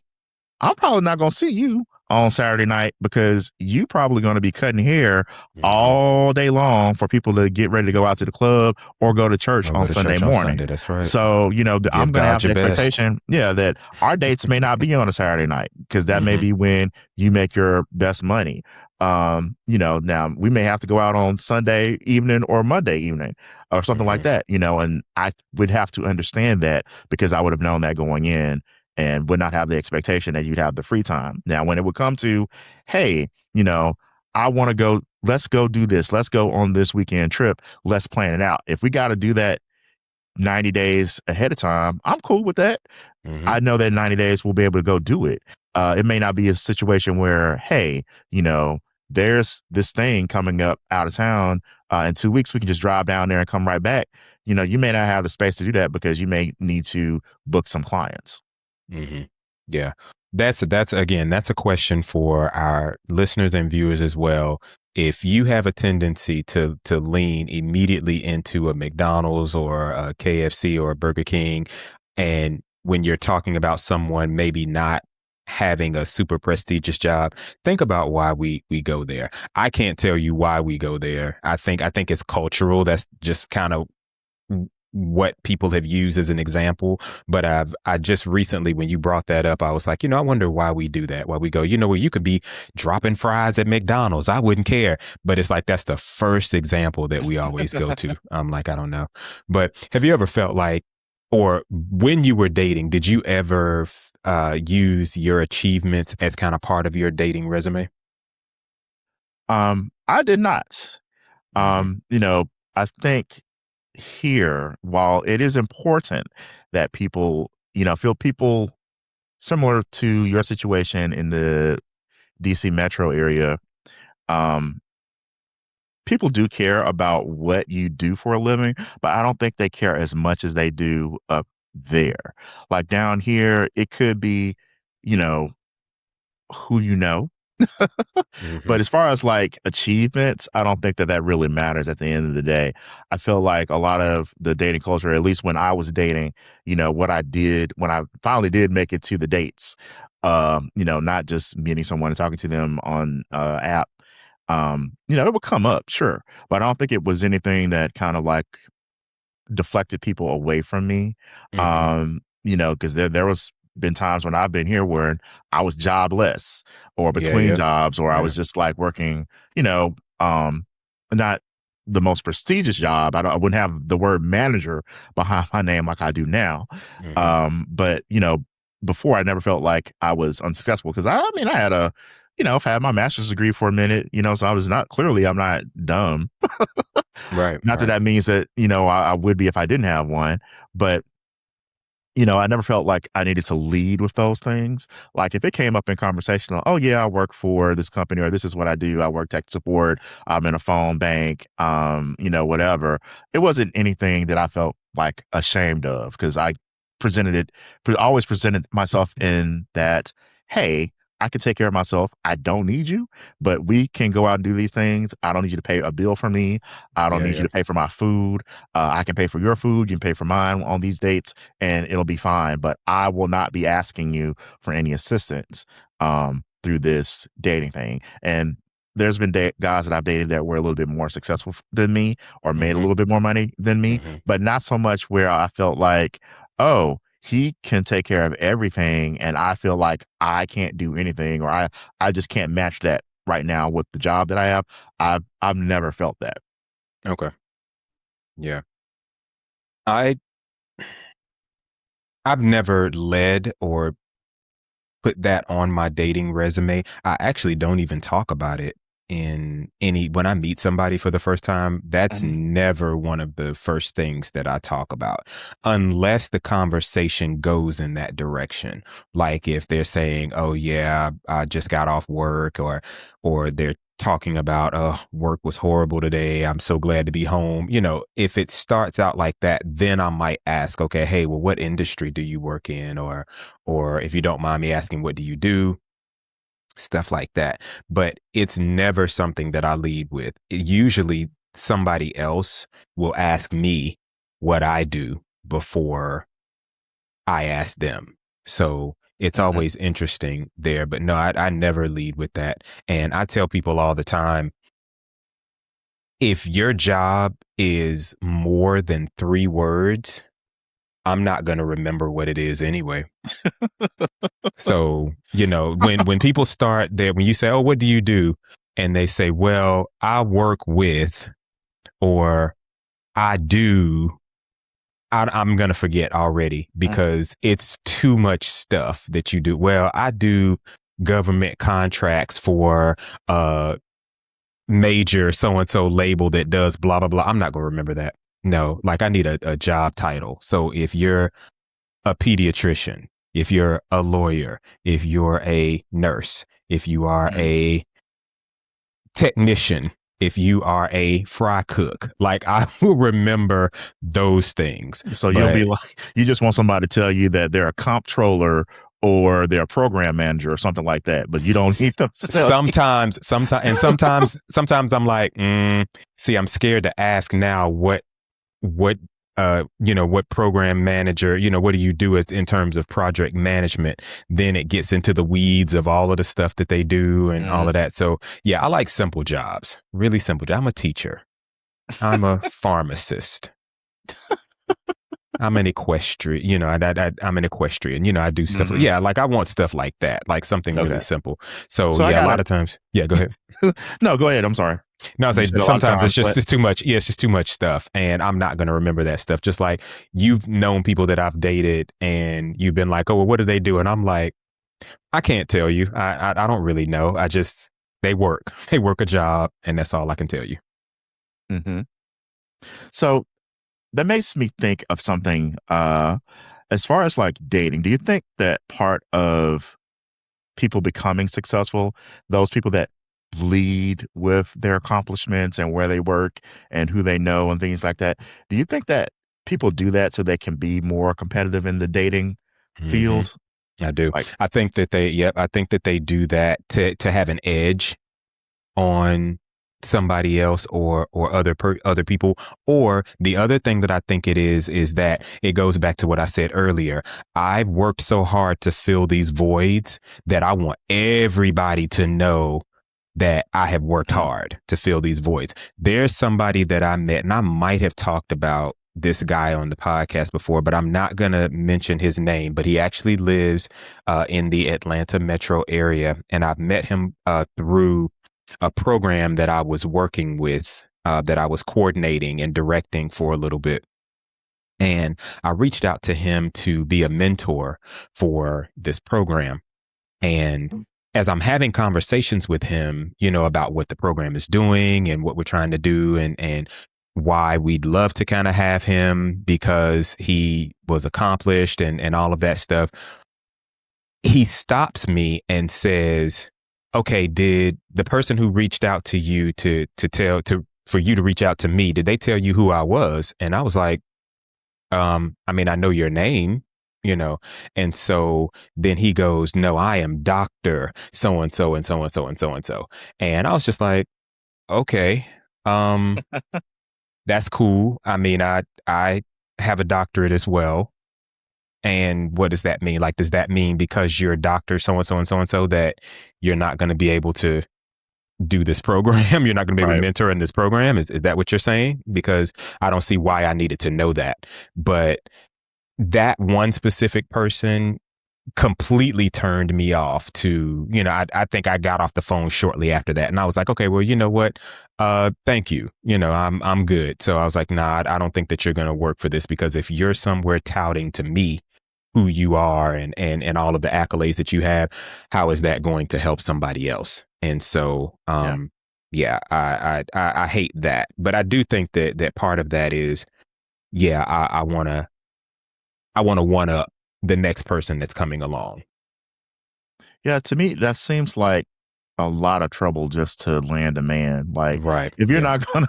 I'm probably not going to see you on Saturday night because you probably going to be cutting hair Mm-hmm. all day long for people to get ready to go out to the club or go to church I'll on go to Sunday church on morning. Sunday. That's right. So, I'm Give going to have God the your best. expectation, that our dates may not be on a Saturday night because that may Mm-hmm. be when you make your best money. Now we may have to go out on Sunday evening or Monday evening or something like Mm-hmm. that, and I would have to understand that because I would have known that going in and would not have the expectation that you'd have the free time. Now, when it would come to, hey, I want to go, let's go do this. Let's go on this weekend trip. Let's plan it out. If we got to do that 90 days ahead of time, I'm cool with that. Mm-hmm. I know that 90 days we'll be able to go do it. It may not be a situation where, hey, there's this thing coming up out of town in 2 weeks. We can just drive down there and come right back. You may not have the space to do that because you may need to book some clients. Mm-hmm. Yeah. That's a question for our listeners and viewers as well. If you have a tendency to lean immediately into a McDonald's or a KFC or a Burger King, and when you're talking about someone maybe not having a super prestigious job, think about why we go there. I can't tell you why we go there. I think it's cultural. That's just kind of what people have used as an example. But I just recently, when you brought that up, I was like, I wonder why we do that. Why we go, where you could be dropping fries at McDonald's. I wouldn't care. But it's like, that's the first example that we always go to. I'm like, I don't know. But have you ever felt like, or when you were dating, did you ever use your achievements as kind of part of your dating resume? I did not. Mm-hmm. I think here, while it is important that people, feel people similar to your situation in the DC metro area, um, people do care about what you do for a living, but I don't think they care as much as they do up there. Like down here, it could be, you know, who you know. Mm-hmm. But as far as like achievements, I don't think that that really matters at the end of the day. I feel like a lot of the dating culture, at least when I was dating, what I did when I finally did make it to the dates, not just meeting someone and talking to them on app, it would come up, sure. But I don't think it was anything that kind of like deflected people away from me. Mm-hmm. Because there was been times when I've been here where I was jobless or Yeah. between Yep. jobs, or I Yeah. was just like working, not the most prestigious job. I wouldn't have the word manager behind my name like I do now. Mm-hmm. But before I never felt like I was unsuccessful because I mean I had I've had my master's degree for a minute, so I was not clearly I'm not dumb. Right. Not that Right. that means that, I would be if I didn't have one, but I never felt like I needed to lead with those things. Like if it came up in conversation, oh yeah, I work for this company or this is what I do. I work tech support. I'm in a phone bank, whatever. It wasn't anything that I felt like ashamed of because I always presented myself in that, hey, I can take care of myself. I don't need you, but we can go out and do these things. I don't need you to pay a bill for me. I don't Yeah. need you Yeah. to pay for my food. I can pay for your food. You can pay for mine on these dates and it'll be fine. But I will not be asking you for any assistance through this dating thing. And there's been guys that I've dated that were a little bit more successful than me or made a Mm-hmm. little bit more money than me, Mm-hmm. but not so much where I felt like, oh, he can take care of everything and I feel like I can't do anything or I just can't match that right now with the job that I have. I've never felt that. Okay. Yeah. I I've never led or put that on my dating resume. I actually don't even talk about it when I meet somebody for the first time, that's Mhm. never one of the first things that I talk about, unless the conversation goes in that direction. Like if they're saying, "Oh yeah, I just got off work," or they're talking about, "Oh, work was horrible today. I'm so glad to be home." If it starts out like that, then I might ask, "Okay, hey, well, what industry do you work in?" Or if you don't mind me asking, "What do you do?" Stuff like that. But it's never something that I lead with. Usually somebody else will ask me what I do before I ask them. So it's Mhm. always interesting there. But no, I never lead with that. And I tell people all the time, if your job is more than 3 words, I'm not going to remember what it is anyway. So, when people start there, when you say, "Oh, what do you do?" And they say, "Well, I work with," or "I do," I'm going to forget already Mhm. because it's too much stuff that you do. Well, I do government contracts for a major so and so label that does blah, blah, blah. I'm not going to remember that. No, like I need a job title. So if you're a pediatrician, if you're a lawyer, if you're a nurse, if you are Mhm. a technician, if you are a fry cook, like I will remember those things. So you'll be But like, you just want somebody to tell you that they're a comptroller or they're a program manager or something like that, but you don't need them to tell you. sometimes I'm like, see, I'm scared to ask now what what program manager, what do you do in terms of project management? Then it gets into the weeds of all of the stuff that they do and all Mhm. of that. So yeah, I like simple jobs, really simple. I'm a teacher, I'm a pharmacist, I'm an equestrian, I'm an equestrian, I do stuff Mhm. like I want stuff like that, like something really Okay. simple. So So I yeah, a got lot to of times, yeah, go ahead. no, go ahead. I'm sorry. No, I You say said a lot of sometimes times, but it's too much. Yeah, it's just too much stuff, and I'm not going to remember that stuff. Just like you've known people that I've dated, and you've been like, "Oh, well, what do they do?" And I'm like, "I can't tell you. I don't really know. I just they work. They work a job, and that's all I can tell you." Mhm. So that makes me think of something, as far as like dating, do you think that part of people becoming successful, those people that lead with their accomplishments and where they work and who they know and things like that, do you think that people do that so they can be more competitive in the dating hmm field? I do. Like, I think that they. Yep. I think that they do that to have an edge on somebody else or other people. Or the other thing that I think it is that it goes back to what I said earlier. I've worked so hard to fill these voids that I want everybody to know that I have worked mm, hard to fill these voids. There's somebody that I met, and I might have talked about this guy on the podcast before, but I'm not going to mention his name. But he actually lives in the Atlanta metro area. And I've met him through a program that I was working with, that I was coordinating and directing for a little bit. And I reached out to him to be a mentor for this program. And as I'm having conversations with him, about what the program is doing and what we're trying to do and why we'd love to kind of have him because he was accomplished and all of that stuff, he stops me and says, "Okay, did the person who reached out to you to tell to for you to reach out to me, did they tell you who I was?" And I was like, I mean, I know your name, you know." And so then he goes, "No, I am Dr. So and so and so and so and so and so." And I was just like, "Okay, um, that's cool. I mean, I have a doctorate as well. And what does that mean? Like, does that mean because you're a doctor, so and so and so and so, that you're not going to be able to do this program? You're not going to be able to right. mentor in this program? Is that what you're saying? Because I don't see why I needed to know that." But that one specific person completely turned me off to, I think I got off the phone shortly after that. And I was like, "Okay, well, you know what? Thank you. I'm good." So I was like, "Nah, I don't think that you're going to work for this, because if you're somewhere touting to me who you are and all of the accolades that you have, how is that going to help somebody else?" And so, Yeah. yeah, I hate that. But I do think that part of that is, yeah, I wanna one up the next person that's coming along. Yeah, to me, that seems like a lot of trouble just to land a man. Like, Right. if you're Yeah. not gonna,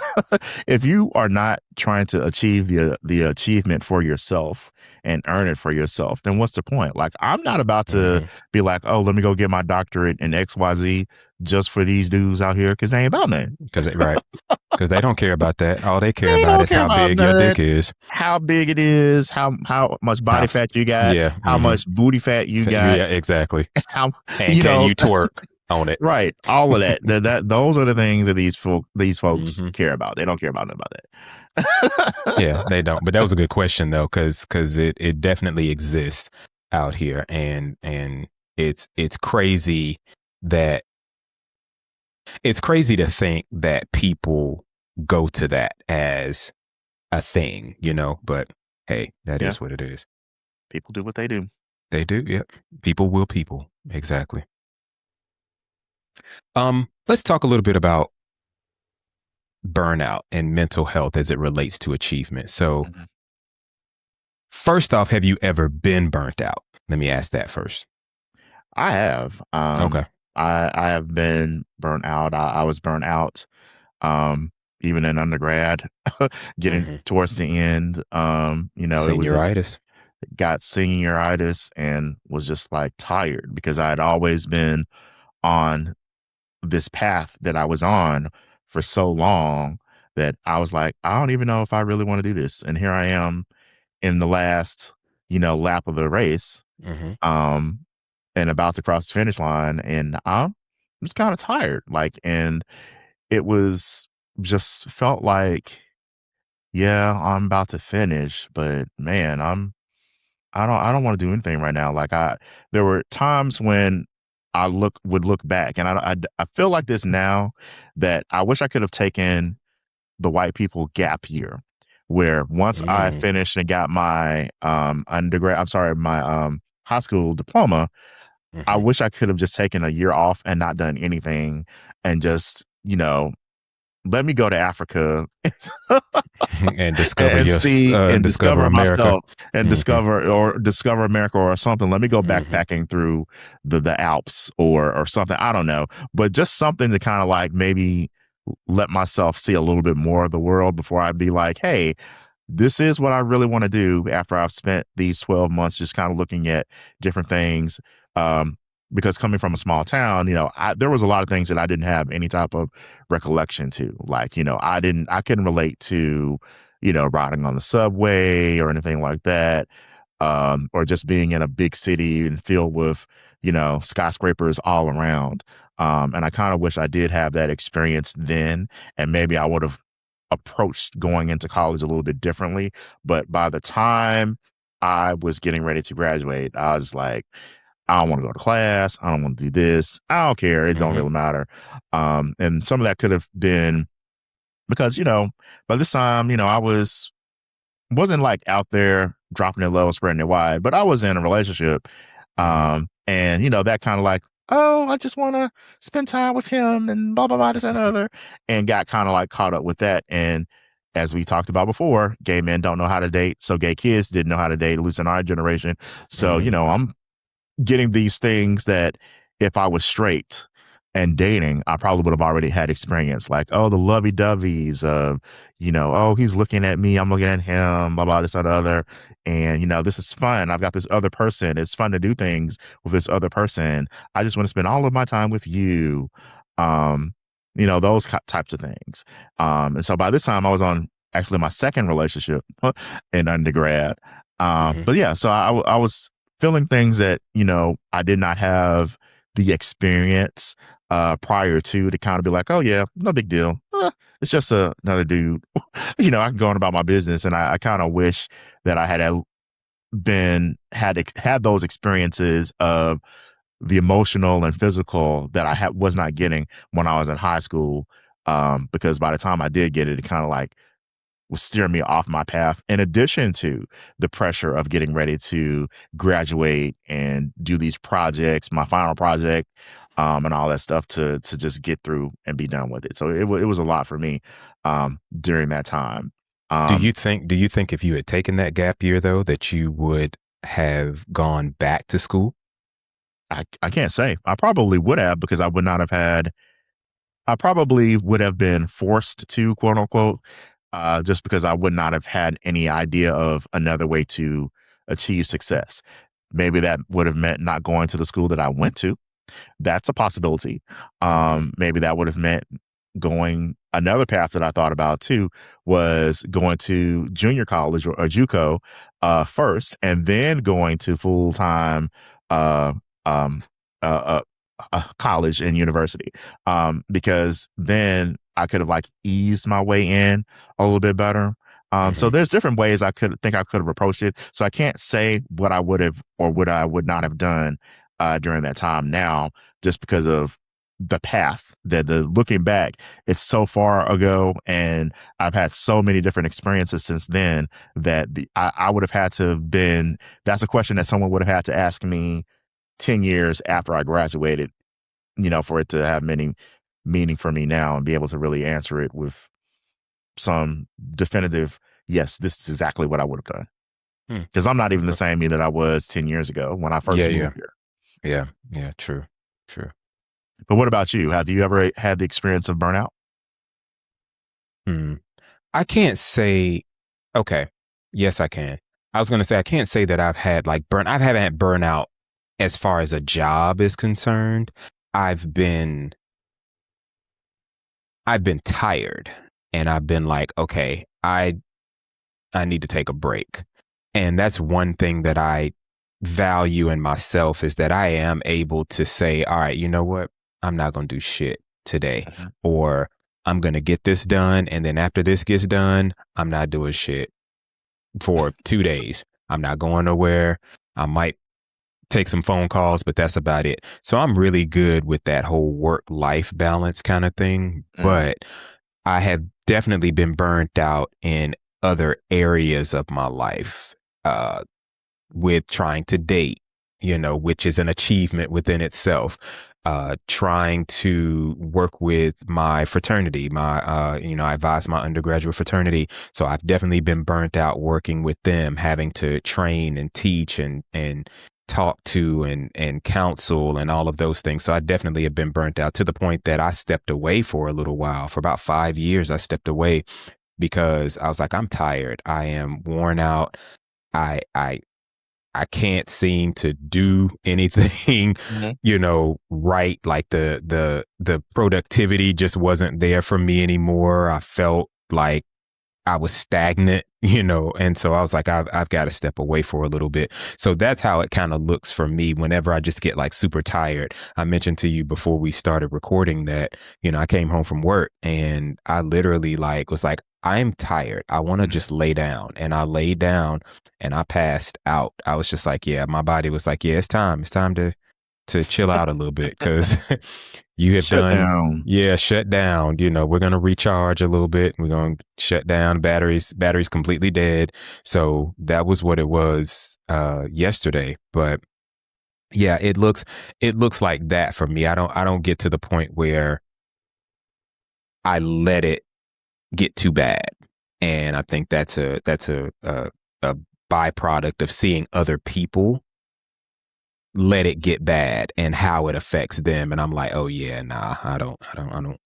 if you are not trying to achieve the achievement for yourself and earn it for yourself, then what's the point? Like, I'm not about to Hmm. be like, oh, let me go get my doctorate in XYZ just for these dudes out here because they ain't about nothing. Because they don't care about that. All they care They about don't is care how about big your none. dick is. How big it is, how much How, body fat you got, yeah. how much booty fat you got, Yeah, exactly. how And you can know you twerk on it? right, all of that. Those are the things that these folks Hmm. care about. They don't care about nothing about Yeah, that. they don't. But that was a good question though, because it definitely exists out here, and it's crazy that it's crazy to think that people go to that as a thing, But hey, that Yeah, is what it is. people do what they do. They do. Yep. People will people. Exactly. Let's talk a little bit about burnout and mental health as it relates to achievement. So, Mhm. first off, have you ever been burnt out? Let me ask that first. I have. Okay. I have been burnt out. I was burnt out even in undergrad, getting Hmm. towards the end. It was just Senioritis. got senioritis and was just like tired because I had always been on this path that I was on for so long that I was like, I don't even know if I really want to do this. And here I am in the last, lap of the race, Hmm. um, and about to cross the finish line. And I'm just kind of tired. Like, and it was just felt like, yeah, I'm about to finish, but man, I don't want to do anything right now. Like there were times when would look back, and I feel like this now that I wish I could have taken the white people gap year, where once I Mm. finished and got my my high school diploma, I Hmm. wish I could have just taken a year off and not done anything, and just let me go to Africa And discover and see and discover discover America. myself and Hmm. discover America or something. Let me go Hmm. backpacking through the Alps or something. I don't know, but just something to kind of like maybe let myself see a little bit more of the world before I be like, hey, this is what I really want to do after I've spent these 12 months just kind of looking at different things. Um, because coming from a small town, there was a lot of things that I didn't have any type of recollection to. Like, I couldn't relate to, riding on the subway or anything like that. Or just being in a big city and filled with, skyscrapers all around. And I kind of wish I did have that experience then, and maybe I would have approached going into college a little bit differently. But by the time I was getting ready to graduate, I was like, I don't want to go to class. I don't want to do this. I don't care. It don't Hmm. really matter. And some of that could have been because, by this time, I wasn't like out there dropping it low, spreading it wide, but I was in a relationship. Hmm. And that kind of like, oh, I just want to spend time with him and blah, blah, blah, this and other, and got kind of like caught up with that. And as we talked about before, gay men don't know how to date. So gay kids didn't know how to date, at least in our generation. So, Hmm. I'm getting these things that if I was straight and dating, I probably would have already had experience. Like, oh, the lovey doveys of, oh, he's looking at me, I'm looking at him, blah, blah, this, that, other. And, this is fun. I've got this other person. It's fun to do things with this other person. I just want to spend all of my time with you. Um, those types of things. And so by this time I was on actually my second relationship in undergrad. Hmm. But yeah, so I was feeling things that, I did not have the experience prior to kind of be like, oh yeah, no big deal. It's just another dude. I can go on about my business. And I kind of wish that I had those experiences of the emotional and physical that was not getting when I was in high school. Because by the time I did get it, it kind of like will steer me off my path, in addition to the pressure of getting ready to graduate and do these projects. My final project and all that stuff to just get through and be done with it. So it was a lot for me during that time. Do you think if you had taken that gap year though, that you would have gone back to school? I can't say. I probably would have, because I probably would have been forced to, quote unquote, just because I would not have had any idea of another way to achieve success. Maybe that would have meant not going to the school that I went to. That's a possibility. Mhm. Maybe that would have meant going another path that I thought about too, was going to junior college, or JUCO first, and then going to full time uh, um, uh, college and university, because then I could have like eased my way in a little bit better. So Mhm. there's different ways I could have approached it. So I can't say what I would have or what I would not have done during that time now, just because of the path that the looking back, it's so far ago, and I've had so many different experiences since then that I would have had to have been, that's a question that someone would have had to ask me 10 years after I graduated, for it to have many meaning for me now and be able to really answer it with some definitive, yes, this is exactly what I would have done. Hmm. Because I'm not even the Okay. same me that I was 10 years ago when I Yeah, first yeah, moved here. yeah, yeah. True, true. But what about you? Have you ever had the experience of burnout? Hmm. I can't say. Okay. Yes, I can. I was going to say I can't say that I've had like burn. I haven't had burnout as far as a job is concerned. I've been I've been tired, and I've been like, okay, I need to take a break. And that's one thing that I value in myself, is that I am able to say, all right, you know what? I'm not going to do shit today, Mhm. or I'm going to get this done. And then after this gets done, I'm not doing shit for 2 days. I'm not going nowhere. I might take some phone calls, but that's about it. So I'm really good with that whole work life balance kind of thing. Mm. But I have definitely been burnt out in other areas of my life, uh, with trying to date, which is an achievement within itself. Trying to work with my fraternity, I advise my undergraduate fraternity. So I've definitely been burnt out working with them, having to train and teach and talk to and counsel and all of those things. So I definitely have been burnt out, to the point that I stepped away for a little while. For about 5 years, I stepped away because I was like, I'm tired. I am worn out. I I I can't seem to do anything, Mhm. right. Like the productivity just wasn't there for me anymore. I felt like I was stagnant, and so I was like, I've got to step away for a little bit. So that's how it kind of looks for me whenever I just get like super tired. I mentioned to you before we started recording that, I came home from work, and I literally like was like, I'm tired. I want to Mhm. just lay down. And I laid down and I passed out. I was just like, yeah, my body was like, yeah, it's time. It's time to chill out a little bit, because you have Shut done, down. yeah, shut down. We're going to recharge a little bit. We're going to shut down. Batteries completely dead. So that was what it was yesterday. But yeah, it looks like that for me. I don't get to the point where I let it get too bad. And I think that's a byproduct of seeing other people let it get bad and how it affects them. And I'm like, oh yeah, nah, I don't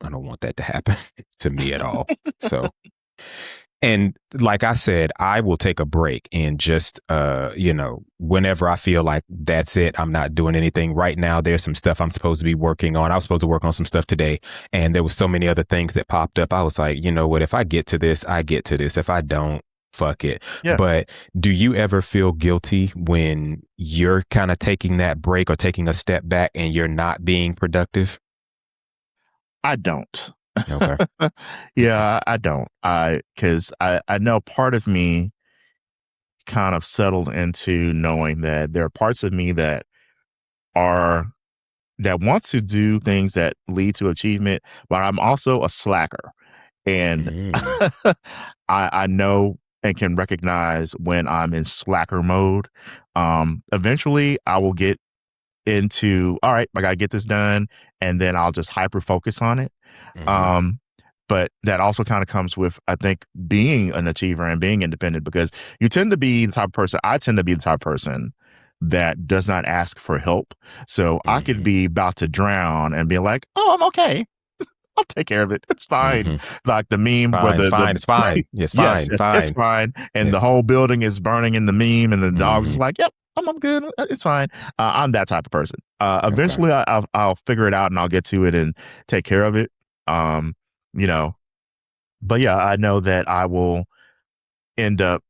want that to happen to me at all. So, and like I said, I will take a break, and just, whenever I feel like that's it, I'm not doing anything right now. There's some stuff I'm supposed to be working on. I was supposed to work on some stuff today, and there was so many other things that popped up. I was like, you know what? If I get to this, I get to this. If I don't, fuck it. Yeah, But do you ever feel guilty when you're kind of taking that break or taking a step back and you're not being productive? I don't. Okay. Okay. Yeah, I don't. Because I know part of me kind of settled into knowing that there are parts of me are that want to do things that lead to achievement, but I'm also a slacker. And Mm. I know and can recognize when I'm in slacker mode. Eventually I will get into, all right, I got to get this done. And then I'll just hyper focus on it. But that also kind of comes with, I think, being an achiever and being independent, because you tend to be the type of person, I tend to be the type of person that does not ask for help. So I could be about to drown and be like, oh, I'm okay. I'll take care of it. It's fine. Like the meme where it's fine. It's fine. It's fine. It's fine. And the whole building is burning in the meme, and the dog's just like, yep, I'm good. It's fine. I'm that type of person. Eventually I'll figure it out and I'll get to it and take care of it. You know, but yeah, I know that I will end up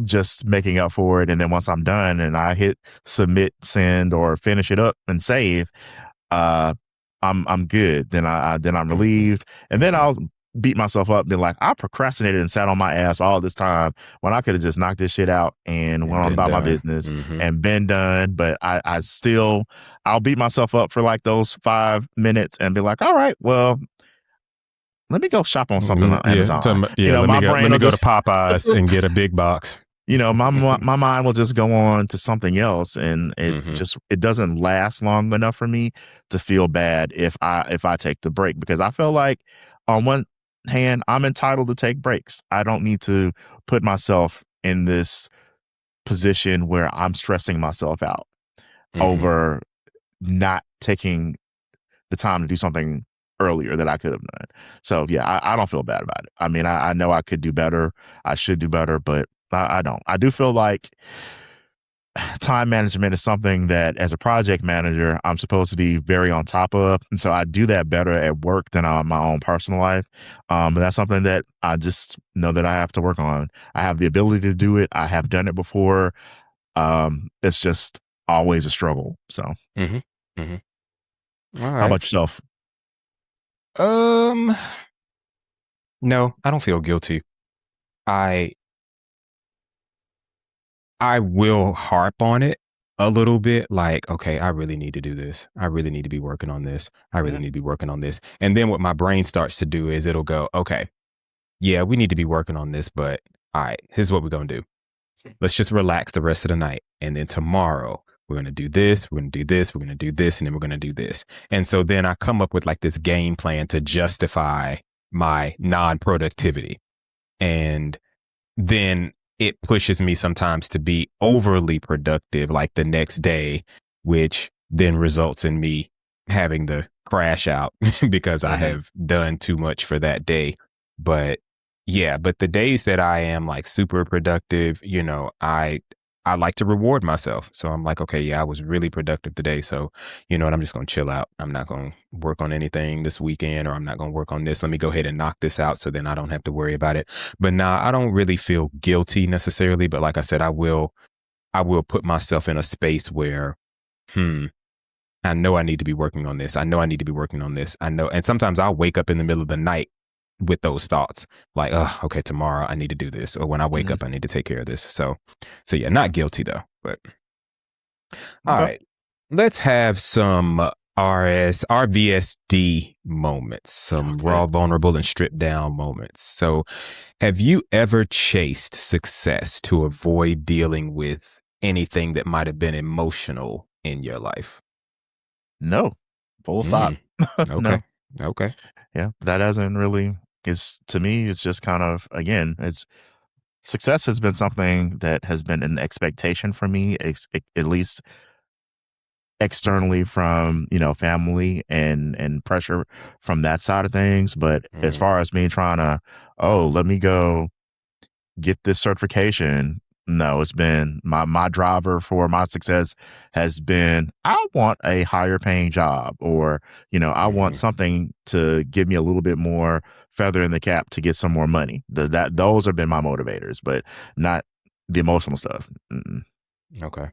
just making up for it. And then once I'm done and I hit submit, send, or finish it up and save, I'm good. Then I'm relieved, and then I'll beat myself up, be like, I procrastinated and sat on my ass all this time when I could have just knocked this shit out and went on about my business and been done. But I'll beat myself up for like those 5 minutes and be like, all right, well, let me go shop on something on Amazon. Let me go to Popeyes and get a big box. My mind will just go on to something else, and it doesn't last long enough for me to feel bad if I take the break, because I feel like on one hand, I'm entitled to take breaks. I don't need to put myself in this position where I'm stressing myself out over not taking the time to do something earlier that I could have done. So yeah, I don't feel bad about it. I mean, I know I could do better. I should do better, but I don't. I do feel like time management is something that as a project manager, I'm supposed to be very on top of. And so I do that better at work than on my own personal life. But that's something that I just know that I have to work on. I have the ability to do it. I have done it before. It's just always a struggle. So all right. How about yourself? No, I don't feel guilty. I will harp on it a little bit, like, okay, I really need to do this. I really need to be working on this. I really need to be working on this. And then what my brain starts to do is it'll go, okay, yeah, we need to be working on this, but all right, here's what we're going to do. Let's just relax the rest of the night. And then tomorrow we're going to do this, we're going to do this, we're going to do this, and then we're going to do this. And so then I come up with like this game plan to justify my non-productivity. And then it pushes me sometimes to be overly productive like the next day, which then results in me having to crash out because I have done too much for that day. But yeah, but the days that I am like super productive, I like to reward myself. So I'm like, okay, yeah, I was really productive today. So, you know what, I'm just going to chill out. I'm not going to work on anything this weekend, or I'm not going to work on this. Let me go ahead and knock this out so then I don't have to worry about it. But now I don't really feel guilty necessarily. But like I said, I will put myself in a space where, I know I need to be working on this. I know I need to be working on this. I know. And sometimes I'll wake up in the middle of the night with those thoughts, like, oh, okay, tomorrow I need to do this, or when I wake up I need to take care of this. So yeah, not guilty though. But all right, let's have some RVSD moments, some raw, vulnerable, and stripped down moments. So have you ever chased success to avoid dealing with anything that might have been emotional in your life? No, full stop. Okay. No. Okay. Yeah, that hasn't really, to me, it's just kind of, again, success has been something that has been an expectation for me, at least externally from, family and pressure from that side of things. But as far as me trying to, let me go get this certification, no, it's been my driver for my success has been, I want a higher paying job, or, I want something to give me a little bit more feather in the cap to get some more money. Those have been my motivators, but not the emotional stuff. Okay.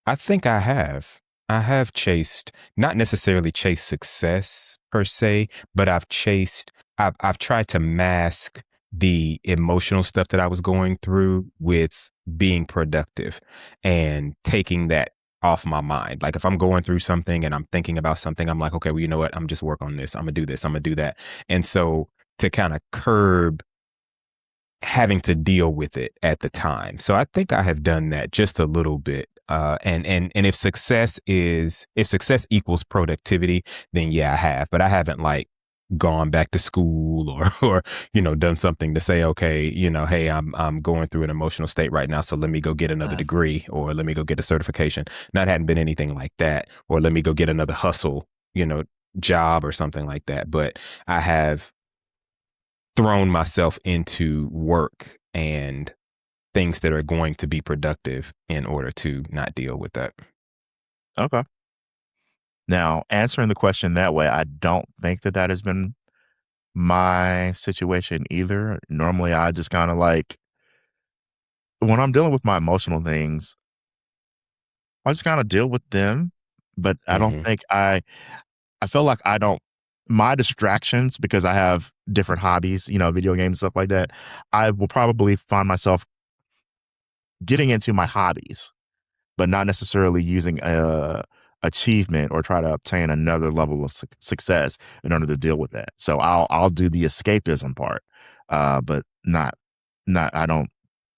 I think I have chased, not necessarily chased success per se, but I've tried to mask the emotional stuff that I was going through with being productive and taking that off my mind. Like if I'm going through something and I'm thinking about something, I'm like, okay, well, you know what? I'm just work on this. I'm gonna do this. I'm gonna do that. And so to kind of curb having to deal with it at the time. So I think I have done that just a little bit. And if success equals productivity, then yeah, I have. But I haven't like gone back to school or done something to say, okay, hey, I'm going through an emotional state right now, so let me go get another degree, or let me go get a certification. Not hadn't been anything like that, or let me go get another hustle, job or something like that. But I have thrown myself into work and things that are going to be productive in order to not deal with that. Okay. Now, answering the question that way, I don't think that has been my situation either. Normally, I just kind of like, when I'm dealing with my emotional things, I just kind of deal with them. But I don't Mm-hmm. think I feel like I don't, my distractions, because I have different hobbies, video games, stuff like that. I will probably find myself getting into my hobbies, but not necessarily using achievement or try to obtain another level of success in order to deal with that. So I'll do the escapism part, but not I don't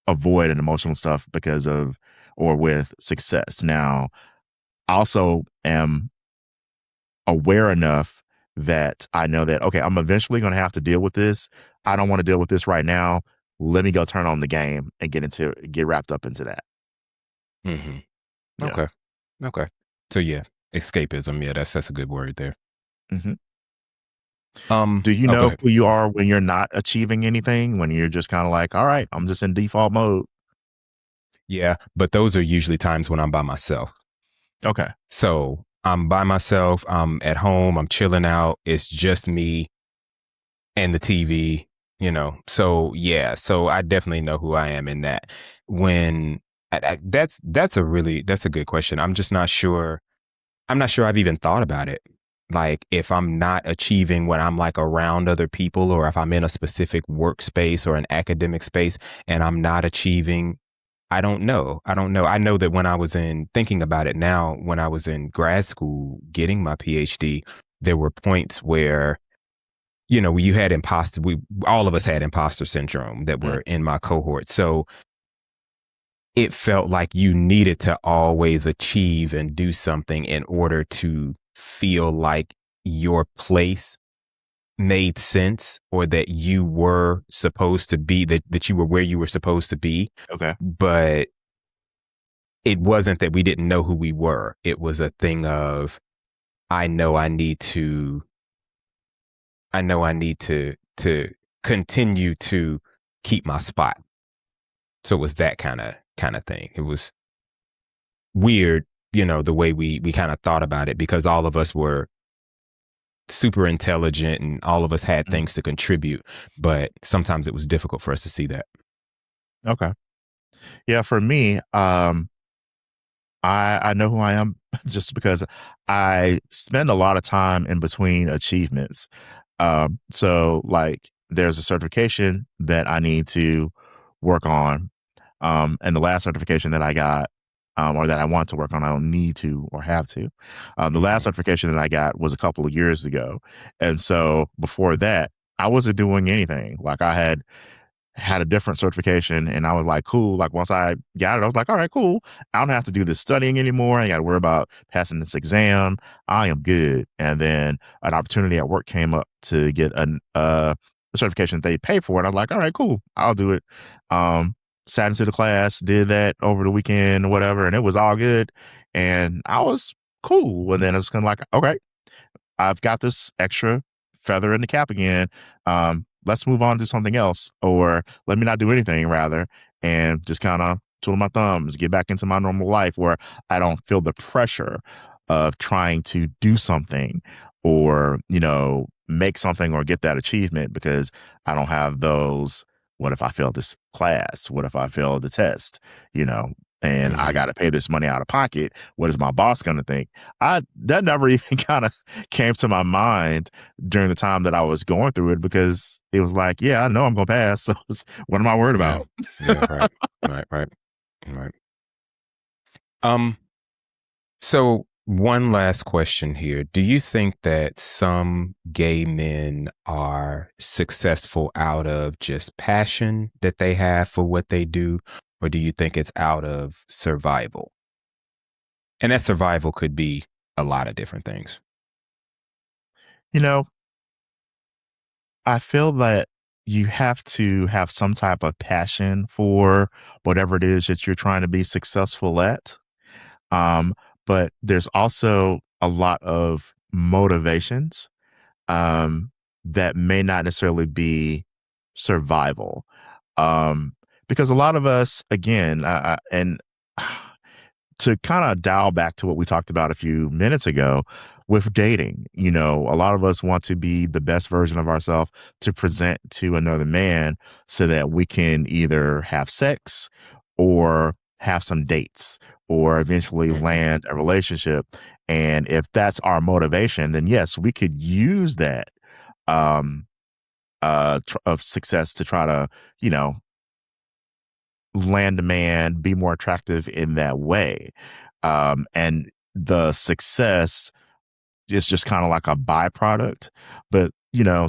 avoid an emotional stuff because of or with success. Now, I also am aware enough that I know that, okay, I'm eventually going to have to deal with this. I don't want to deal with this right now. Let me go turn on the game and get wrapped up into that. Mm-hmm. Yeah. Okay. Okay. So yeah, escapism. Yeah, that's a good word there. hmm Do you Oh, go know ahead. who you are when you're not achieving anything? When you're just kind of like, all right, I'm just in default mode. Yeah, but those are usually times when I'm by myself. Okay. So I'm by myself. I'm at home. I'm chilling out. It's just me and the TV. So yeah. So I definitely know who I am in that. When that's a good question. I'm just not sure. I'm not sure I've even thought about it. Like if I'm not achieving when I'm like around other people, or if I'm in a specific workspace or an academic space and I'm not achieving, I don't know. I don't know. I know that when I was thinking about it now, when I was in grad school getting my PhD, there were points where, you had all of us had imposter syndrome that Mm, were in my cohort. So it felt like you needed to always achieve and do something in order to feel like your place made sense, or that you were supposed to be, that you were where you were supposed to be. okay. But it wasn't that we didn't know who we were. It was a thing of, I know I need to, to continue to keep my spot. So it was that kind of thing. It was weird, the way we kind of thought about it, because all of us were super intelligent and all of us had Mm, things to contribute, but sometimes it was difficult for us to see that. okay. Yeah, for me, I know who I am just because I spend a lot of time in between achievements. So like there's a certification that I need to work on. And the last certification that I got, or that I want to work on, I don't need to or have to. The last Hmm. certification that I got was a couple of years ago. And so before that, I wasn't doing anything. Like I had a different certification and I was like, cool. Like once I got it, I was like, all right, cool. I don't have to do this studying anymore. I got to worry about passing this exam. I am good. And then an opportunity at work came up to get a certification that they pay for. And I was like, all right, cool. I'll do it. Um, Sat into the class, did that over the weekend or whatever. And it was all good. And I was cool. And then it's kind of like, okay, I've got this extra feather in the cap again. Let's move on to something else, or let me not do anything rather, and just kind of twiddle my thumbs, get back into my normal life where I don't feel the pressure of trying to do something or, make something or get that achievement because I don't have those. What if I fail this class? What if I fail the test? You know, and I Hmm. got to pay this money out of pocket. What is my boss going to think? I That never even kind of came to my mind during the time that I was going through it because it was like, yeah, I know I'm gonna pass. So what am I worried Yeah. about? Yeah. Right. Right. Right. Right. Um, so one last question here. Do you think that some gay men are successful out of just passion that they have for what they do, or do you think it's out of survival? And that survival could be a lot of different things. You know, I feel that you have to have some type of passion for whatever it is that you're trying to be successful at. Um, but there's also a lot of motivations um, that may not necessarily be survival. Um, because a lot of us, again, and to kind of dial back to what we talked about a few minutes ago with dating, a lot of us want to be the best version of ourselves to present to another man so that we can either have sex or have some dates or eventually Mhm. land a relationship. And if that's our motivation, then yes, we could use that um of success to try to, you know, land a man, be more attractive in that way. And the success is just kind of like a byproduct. But,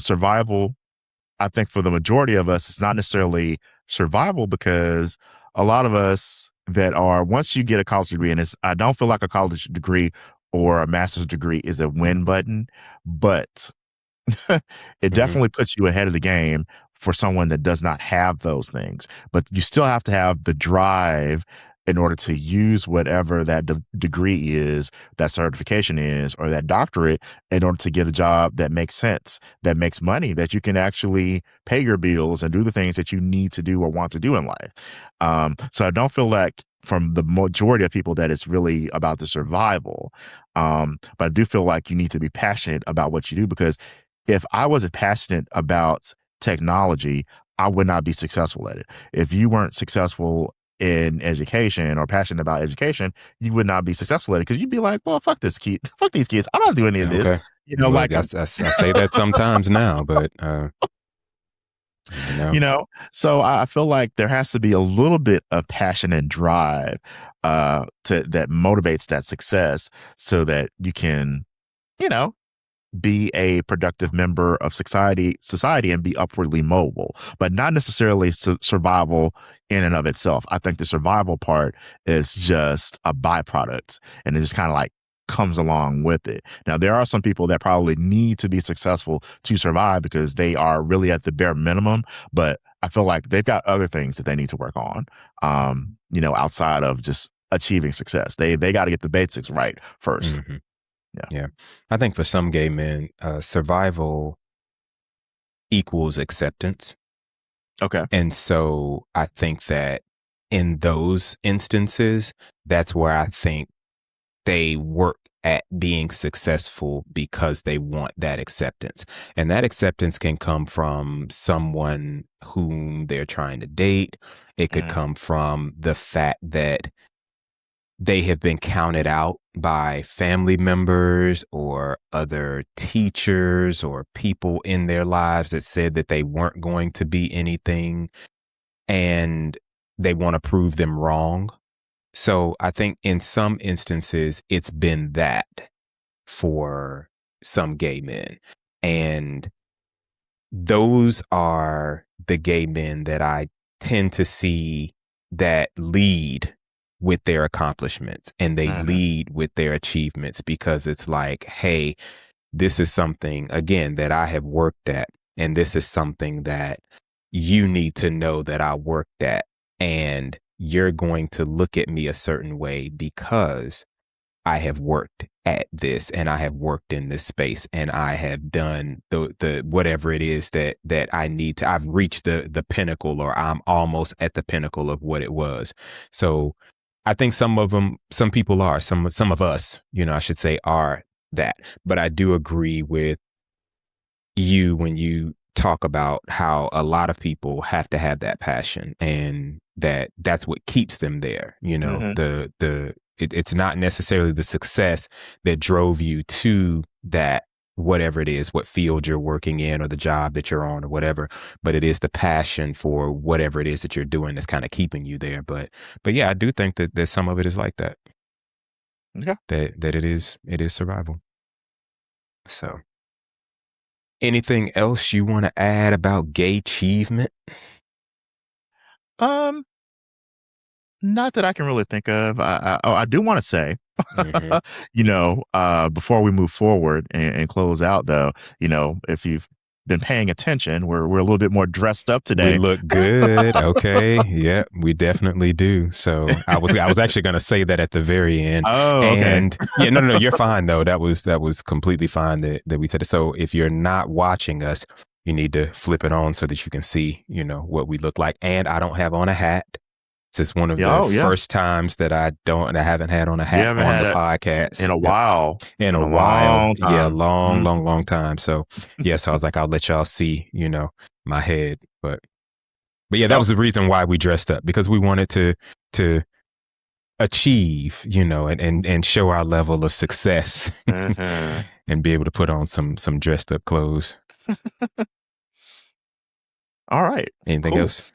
survival, I think for the majority of us, it's not necessarily survival because a lot of us that are, once you get a college degree, and I don't feel like a college degree or a master's degree is a win button, but it Mhm. definitely puts you ahead of the game for someone that does not have those things. But you still have to have the drive in order to use whatever that degree is, that certification is, or that doctorate in order to get a job that makes sense, that makes money, that you can actually pay your bills and do the things that you need to do or want to do in life. So I don't feel like from the majority of people that it's really about the survival. But I do feel like you need to be passionate about what you do because if I wasn't passionate about technology, I would not be successful at it. If you weren't successful in education or passionate about education, you would not be successful at it because you'd be like, well, fuck this kid, fuck these kids. I'm not doing any of this. Okay. Well, Like, I say that sometimes now, but you know. so I feel like there has to be a little bit of passion and drive to that motivates that success so that you can, you know, be a productive member of society and be upwardly mobile, but not necessarily survival in and of itself. I think the survival part is just a byproduct and it just kind of like comes along with it. Now, there are some people that probably need to be successful to survive because they are really at the bare minimum, but I feel like they've got other things that they need to work on, outside of just achieving success. They got to get the basics right first. Mhm. Yeah. Yeah. I think for some gay men, survival equals acceptance. Okay. And so I think that in those instances, that's where I think they work at being successful because they want that acceptance. And that acceptance can come from someone whom they're trying to date. It could Mhm. come from the fact that they have been counted out by family members or other teachers or people in their lives that said that they weren't going to be anything and they want to prove them wrong. So I think in some instances, it's been that for some gay men. And those are the gay men that I tend to see that lead with their accomplishments and they Mhm. lead with their achievements because it's like, hey, this is something, again, that I have worked at. And this is something that you need to know that I worked at. And you're going to look at me a certain way because I have worked at this and I have worked in this space and I have done the whatever it is that I need to. I've reached the pinnacle or I'm almost at the pinnacle of what it was. So I think some people are, some of us, I should say, are that. But I do agree with you when you talk about how a lot of people have to have that passion and that's what keeps them there. Mhm. It's not necessarily the success that drove you to that, whatever it is, what field you're working in or the job that you're on or whatever, but it is the passion for whatever it is that you're doing that's kind of keeping you there. But yeah, I do think that some of it is like that, Okay. that it is survival. So anything else you want to add about gaychivement? Um, Not that I can really think of. I do want to say Before we move forward and close out, though, if you've been paying attention, we're a little bit more dressed up We today. look good. Okay. Yeah, we definitely do. So I was actually going to say that at the very end. Oh, okay. And yeah, no, you're fine though. That was completely fine that we said it. So if you're not watching us, you need to flip it on so that you can see, what we look like. And I don't have on a hat. It's one of the first times that I haven't had on a hat on the podcast in a while. In a while. Yeah, long time. So so I was like, I'll let y'all see, my head. But yeah, that was the reason why we dressed up, because we wanted to achieve, and show our level of success and be able to put on some dressed up clothes. All right. Anything else?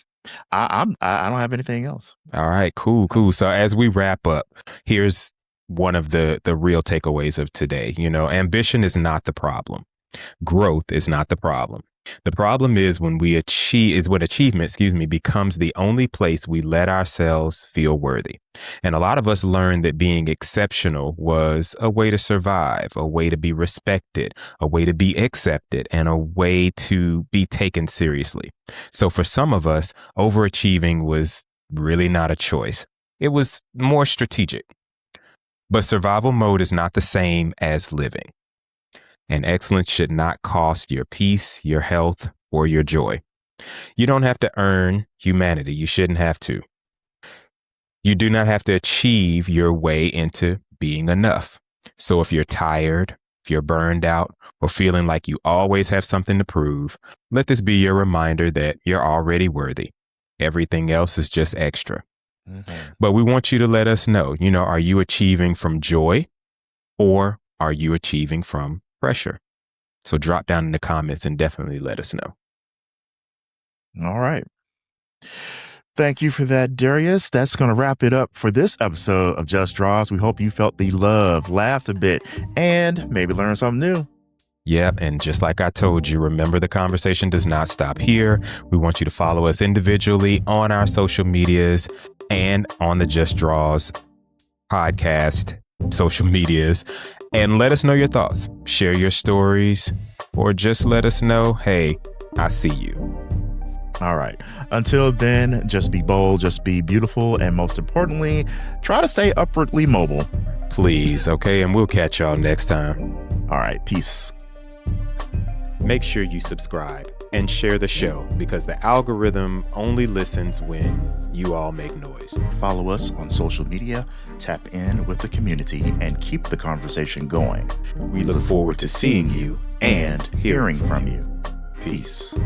I don't have anything else. All right, cool. So as we wrap up, here's one of the real takeaways of today. Ambition is not the problem. Growth is not the problem. The problem is when achievement, becomes the only place we let ourselves feel worthy. And a lot of us learned that being exceptional was a way to survive, a way to be respected, a way to be accepted, and a way to be taken seriously. So for some of us, overachieving was really not a choice. It was more strategic. But survival mode is not the same as living. And excellence should not cost your peace, your health, or your joy. You don't have to earn humanity. You shouldn't have to. You do not have to achieve your way into being enough. So if you're tired, if you're burned out, or feeling like you always have something to prove, let this be your reminder that you're already worthy. Everything else is just extra. But we want you to let us know, are you achieving from joy, or are you achieving from pressure? So drop down in the comments and definitely let us know. All right. Thank you for that, Darius. That's going to wrap it up for this episode of Just Draws. We hope you felt the love, laughed a bit, and maybe learned something new. Yep. And just like I told you, remember, the conversation does not stop here. We want you to follow us individually on our social medias and on the Just Draws podcast social medias, and let us know your thoughts. Share your stories, or just let us know, hey, I see you. All right. Until then, just be bold, just be beautiful, and most importantly, try to stay upwardly mobile. Please, okay? And we'll catch y'all next time. All right. Peace. Make sure you subscribe and share the show, because the algorithm only listens when you all make noise. Follow us on social media, tap in with the community, and keep the conversation going. We look forward to seeing you and hearing from you. Peace.